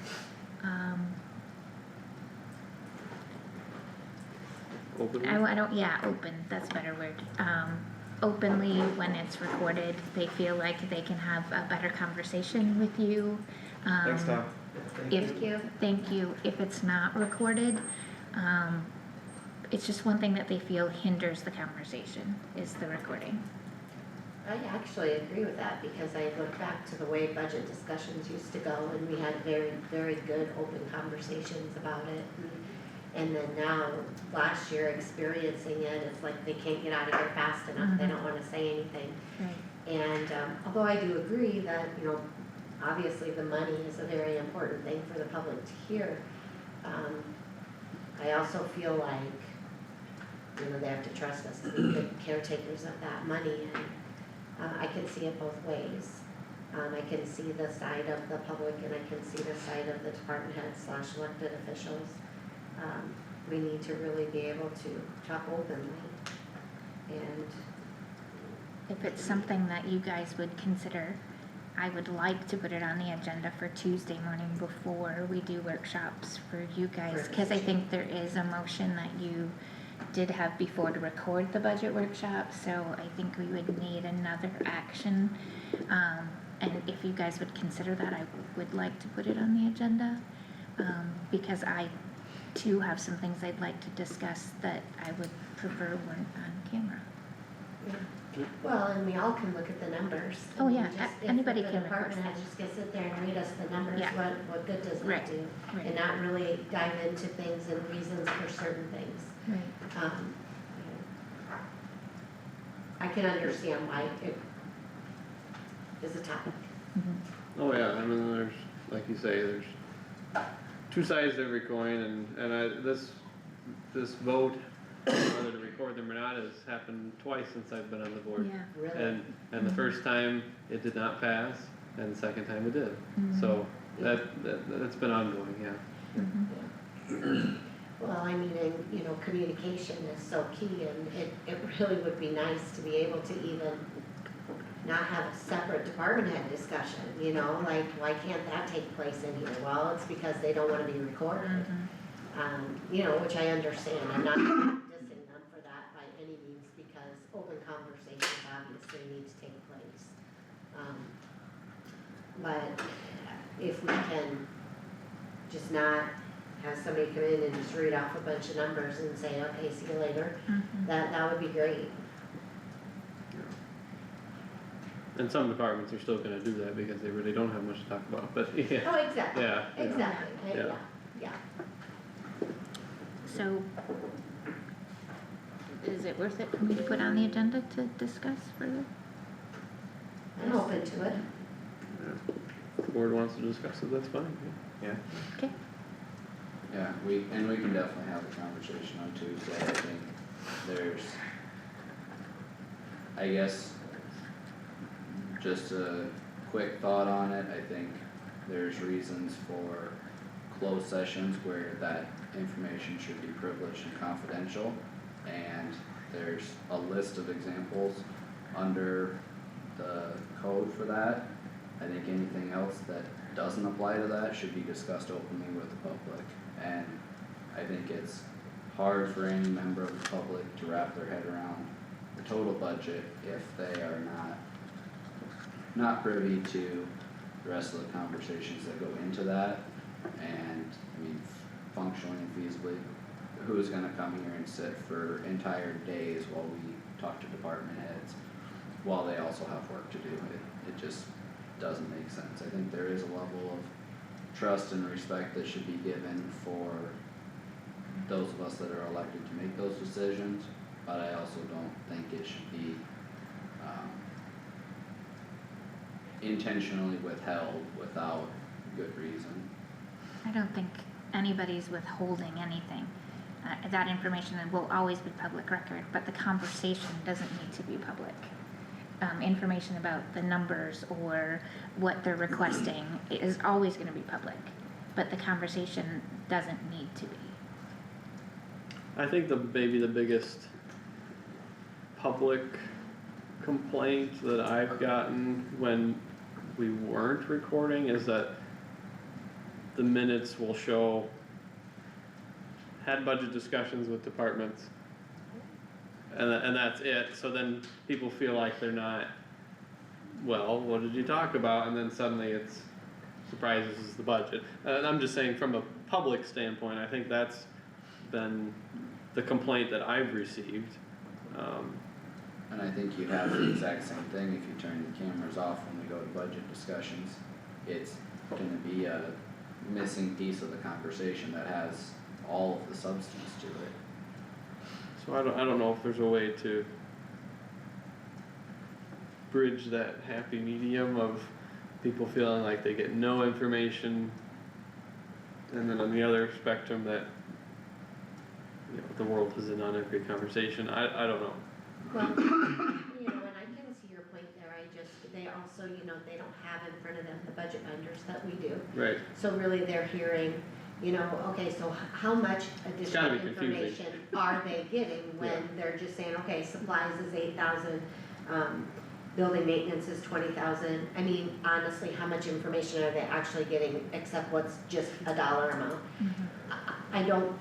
[SPEAKER 1] Openly?
[SPEAKER 5] I don't, yeah, open, that's a better word. Openly when it's recorded, they feel like they can have a better conversation with you.
[SPEAKER 4] Thanks, Tom.
[SPEAKER 5] if, thank you, if it's not recorded, it's just one thing that they feel hinders the conversation, is the recording.
[SPEAKER 9] I actually agree with that, because I look back to the way budget discussions used to go, and we had very, very good open conversations about it. And then now, last year experiencing it, it's like they can't get out of here fast enough, they don't wanna say anything.
[SPEAKER 5] Right.
[SPEAKER 9] And, although I do agree that, you know, obviously the money is a very important thing for the public to hear, I also feel like, you know, they have to trust us to be good caretakers of that money, and, I can see it both ways. I can see the side of the public, and I can see the side of the department heads / elected officials. We need to really be able to talk openly, and
[SPEAKER 5] If it's something that you guys would consider, I would like to put it on the agenda for Tuesday morning before we do workshops for you guys, cause I think there is a motion that you did have before to record the budget workshop, so I think we would need another action. And if you guys would consider that, I would like to put it on the agenda, because I too have some things I'd like to discuss that I would prefer weren't on camera.
[SPEAKER 9] well, and we all can look at the numbers.
[SPEAKER 5] Oh,
[SPEAKER 9] I mean,
[SPEAKER 5] yeah,
[SPEAKER 9] just if
[SPEAKER 5] anybody
[SPEAKER 9] the
[SPEAKER 5] can
[SPEAKER 9] department
[SPEAKER 5] request
[SPEAKER 9] heads just gonna sit there and read us the numbers,
[SPEAKER 5] Yeah.
[SPEAKER 9] what good does
[SPEAKER 5] Right,
[SPEAKER 9] that do?
[SPEAKER 5] right.
[SPEAKER 9] And not really dive into things and reasons for certain things.
[SPEAKER 5] Right.
[SPEAKER 9] I can understand why it is a topic.
[SPEAKER 1] Oh, yeah, I mean, there's, like you say, there's two sides to every coin, and this vote, whether to record them or not, has happened twice since I've been on the board.
[SPEAKER 5] Yeah.
[SPEAKER 9] Really.
[SPEAKER 1] And the first time, it did not pass, and the second time it did, so that's been ongoing, yeah.
[SPEAKER 5] Mhm.
[SPEAKER 9] Well, I mean, and, you know, communication is so key, and it really would be nice to be able to even not have a separate department head discussion, you know, like, why can't that take place in here? Well, it's because they don't wanna be recorded. You know, which I understand, I'm not dissing them for that by any means, because open conversations obviously need to take place. But if we can just not have somebody come in and just read off a bunch of numbers and say, okay, see you later,
[SPEAKER 5] Mhm.
[SPEAKER 9] that would be great.
[SPEAKER 1] And some departments are still gonna do that because they really don't have much to talk about, but yeah,
[SPEAKER 9] Oh, exactly,
[SPEAKER 1] yeah.
[SPEAKER 9] exactly,
[SPEAKER 1] Yeah.
[SPEAKER 9] yeah.
[SPEAKER 5] So, is it worth it for me to put on the agenda to discuss further?
[SPEAKER 9] I'm open to it.
[SPEAKER 1] If the board wants to discuss it, that's fine, yeah.
[SPEAKER 5] Okay.
[SPEAKER 2] Yeah, we can definitely have a conversation on Tuesday, I think there's, I guess, just a quick thought on it, I think there's reasons for closed sessions where that information should be privileged and confidential, and there's a list of examples under the code for that. I think anything else that doesn't apply to that should be discussed openly with the public, and I think it's hard for any member of the public to wrap their head around the total budget if they are not privy to the rest of the conversations that go into that. And, I mean, functionally and feasibly, who's gonna come here and sit for entire days while we talk to department heads, while they also have work to do? It just doesn't make sense. I think there is a level of trust and respect that should be given for those of us that are elected to make those decisions, but I also don't think it should be intentionally withheld without good reason.
[SPEAKER 5] I don't think anybody's withholding anything. That information will always be public record, but the conversation doesn't need to be public. Information about the numbers or what they're requesting is always gonna be public, but the conversation doesn't need to be.
[SPEAKER 1] I think maybe the biggest public complaint that I've gotten when we weren't recording is that the minutes will show had budget discussions with departments. And that's it, so then people feel like they're not, well, what did you talk about? And then suddenly it's surprises is the budget. And I'm just saying from a public standpoint, I think that's been the complaint that I've received.
[SPEAKER 2] And I think you have the exact same thing if you turn the cameras off when we go to budget discussions. It's gonna be a missing piece of the conversation that has all of the substance to it.
[SPEAKER 1] So I don't know if there's a way to bridge that happy medium of people feeling like they get no information, and then on the other spectrum that, you know, the world isn't on every conversation. I don't know.
[SPEAKER 9] Well, you know, and I can see your point there, they also, you know, they don't have in front of them the budget binders that we do.
[SPEAKER 1] Right.
[SPEAKER 9] So really they're hearing, you know, okay, so how much additional
[SPEAKER 1] gotta be confusing.
[SPEAKER 9] information are they getting when
[SPEAKER 1] Yeah.
[SPEAKER 9] they're just saying, okay, supplies is 8,000, building maintenance is 20,000. I mean, honestly, how much information are they actually getting except what's just a dollar amount? I don't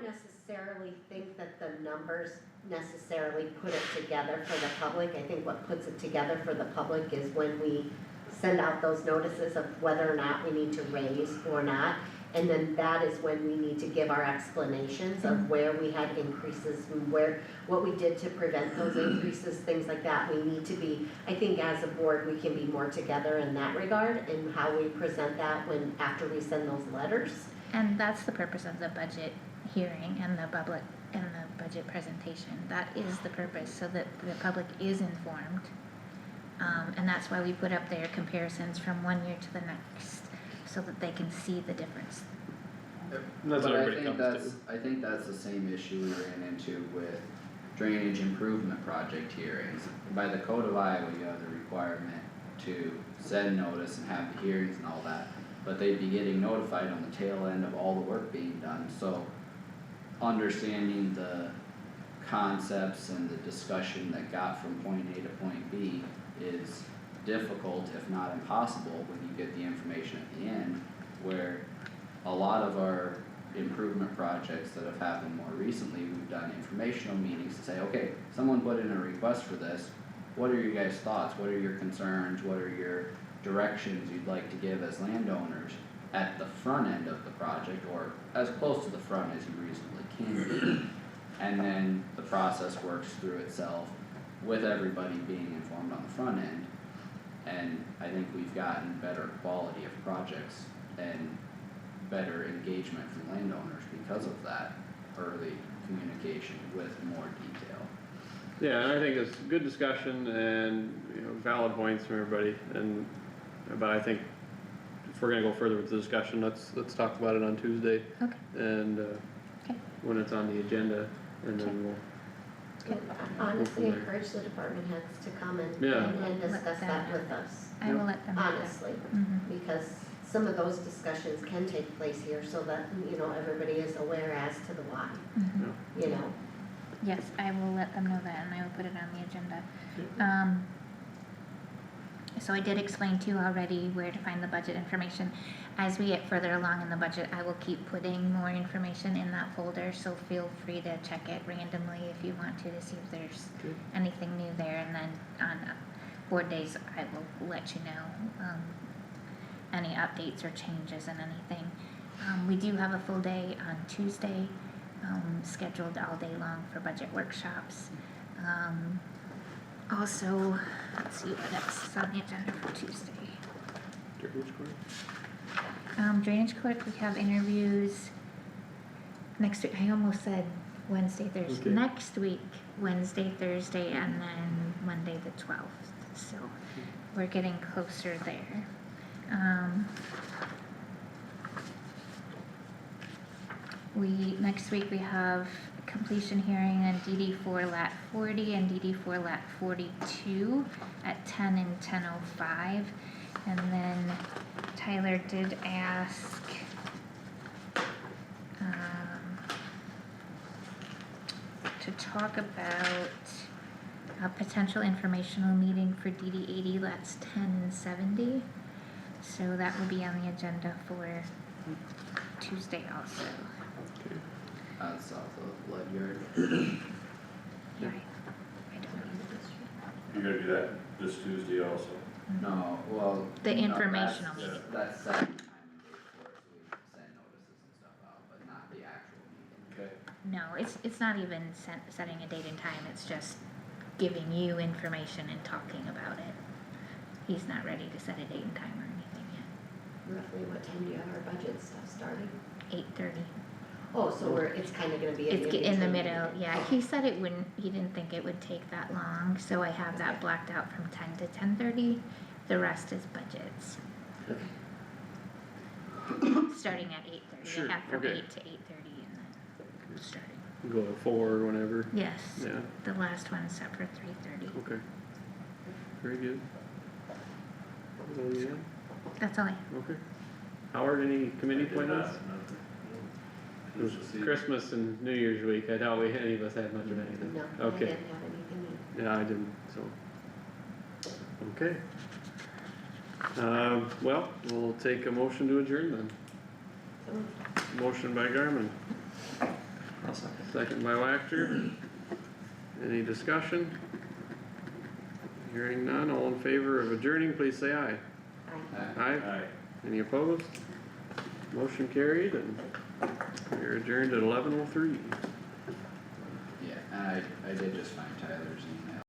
[SPEAKER 9] necessarily think that the numbers necessarily put it together for the public. I think what puts it together for the public is when we send out those notices of whether or not we need to raise or not. And then that is when we need to give our explanations of where we had increases and what we did to prevent those increases, things like that. We need to be, I think as a board, we can be more together in that regard and how we present that after we send those letters.
[SPEAKER 5] And that's the purpose of the budget hearing and the public, and the budget presentation. That is the purpose, so that the public is informed. And that's why we put up their comparisons from one year to the next, so that they can see the difference.
[SPEAKER 1] And that's what
[SPEAKER 2] But
[SPEAKER 1] everybody comes to.
[SPEAKER 2] I think that's the same issue we ran into with drainage improvement project hearings. By the code of Iowa, you have the requirement to send notice and have the hearings and all that. But they'd be getting notified on the tail end of all the work being done, so understanding the concepts and the discussion that got from point A to point B is difficult, if not impossible, when you get the information at the end, where a lot of our improvement projects that have happened more recently, we've done informational meetings to say, okay, someone put in a request for this, what are your guys' thoughts, what are your concerns, what are your directions you'd like to give as landowners at the front end of the project, or as close to the front as you reasonably can be. And then the process works through itself with everybody being informed on the front end. And I think we've gotten better quality of projects and better engagement from landowners because of that early communication with more detail.
[SPEAKER 1] Yeah, and I think it's good discussion and, you know, valid points from everybody, but I think if we're gonna go further with the discussion, let's talk about it on Tuesday.
[SPEAKER 5] Okay.
[SPEAKER 1] And,
[SPEAKER 5] Okay.
[SPEAKER 1] when it's on the agenda, and then we'll.
[SPEAKER 9] Honestly, encourage the department heads to come and
[SPEAKER 1] Yeah.
[SPEAKER 9] discuss that with us,
[SPEAKER 5] I will let them know that.
[SPEAKER 9] honestly.
[SPEAKER 5] Mhm.
[SPEAKER 9] Because some of those discussions can take place here so that, you know, everybody is aware as to the why,
[SPEAKER 5] Mhm.
[SPEAKER 9] you know.
[SPEAKER 5] Yes, I will let them know that, and I will put it on the agenda. So I did explain to you already where to find the budget information. As we get further along in the budget, I will keep putting more information in that folder, so feel free to check it randomly if you want to see if there's
[SPEAKER 1] Good.
[SPEAKER 5] anything new there, and then on board days, I will let you know, any updates or changes and anything. We do have a full day on Tuesday, scheduled all day long for budget workshops. Also, let's see what else is on the agenda for Tuesday. Drainage clerk, we have interviews next week. I almost said Wednesday, Thursday.
[SPEAKER 1] Okay.
[SPEAKER 5] Next week, Wednesday, Thursday, and then Monday the 12th. So we're getting closer there. Next week we have a completion hearing on DD4 lat 40 and DD4 lat 42 at 10 and 10:05. And then Tyler did ask to talk about a potential informational meeting for DD 80 lats 10 and 70. So that will be on the agenda for Tuesday also.
[SPEAKER 2] South of Ledyard.
[SPEAKER 5] Yeah, I don't know.
[SPEAKER 8] You're gonna do that this Tuesday also?
[SPEAKER 2] No, well.
[SPEAKER 5] The
[SPEAKER 2] no,
[SPEAKER 5] informational
[SPEAKER 2] that's-
[SPEAKER 5] meeting.
[SPEAKER 2] That's set time and date for it, so we send notices and stuff out, but not the actual meeting.
[SPEAKER 8] Okay.
[SPEAKER 5] No, it's not even setting a date and time, it's just giving you information and talking about it. He's not ready to set a date and time or anything
[SPEAKER 9] Roughly what time do you have our budget stuff starting?
[SPEAKER 5] yet. 8:30.
[SPEAKER 9] Oh, so it's kinda gonna be
[SPEAKER 5] It's in the
[SPEAKER 9] between.
[SPEAKER 5] middle, yeah, he said it wouldn't, he didn't think it would take that long, so I have that blocked out from 10 to 10:30. The rest is budgets. Starting at 8:30,
[SPEAKER 1] Sure,
[SPEAKER 5] I have from
[SPEAKER 1] okay.
[SPEAKER 5] 8 to 8:30 and then starting.
[SPEAKER 1] Go to 4 or whenever,
[SPEAKER 5] Yes,
[SPEAKER 1] yeah,
[SPEAKER 5] the last one's set for 3:30.
[SPEAKER 1] okay. Very good. Oh, yeah,
[SPEAKER 5] That's all I have.
[SPEAKER 1] okay. Howard, any committee appointments?
[SPEAKER 3] Nothing.
[SPEAKER 1] It was Christmas and New Year's week, I doubt any of us had much of anything.
[SPEAKER 9] No, I
[SPEAKER 1] Okay,
[SPEAKER 9] didn't have anything either.
[SPEAKER 1] yeah, I didn't, so. Okay. Well, we'll take a motion to adjourn then.
[SPEAKER 9] So,
[SPEAKER 1] Motion by Garmin,
[SPEAKER 4] I'll second.
[SPEAKER 1] second by Wactor. Any discussion? Hearing none, all in favor of adjourning, please say aye. Aye.
[SPEAKER 3] Aye.
[SPEAKER 1] Any opposed? Motion carried and we're adjourned at 11:03.
[SPEAKER 2] Yeah, and I did just find Tyler's email.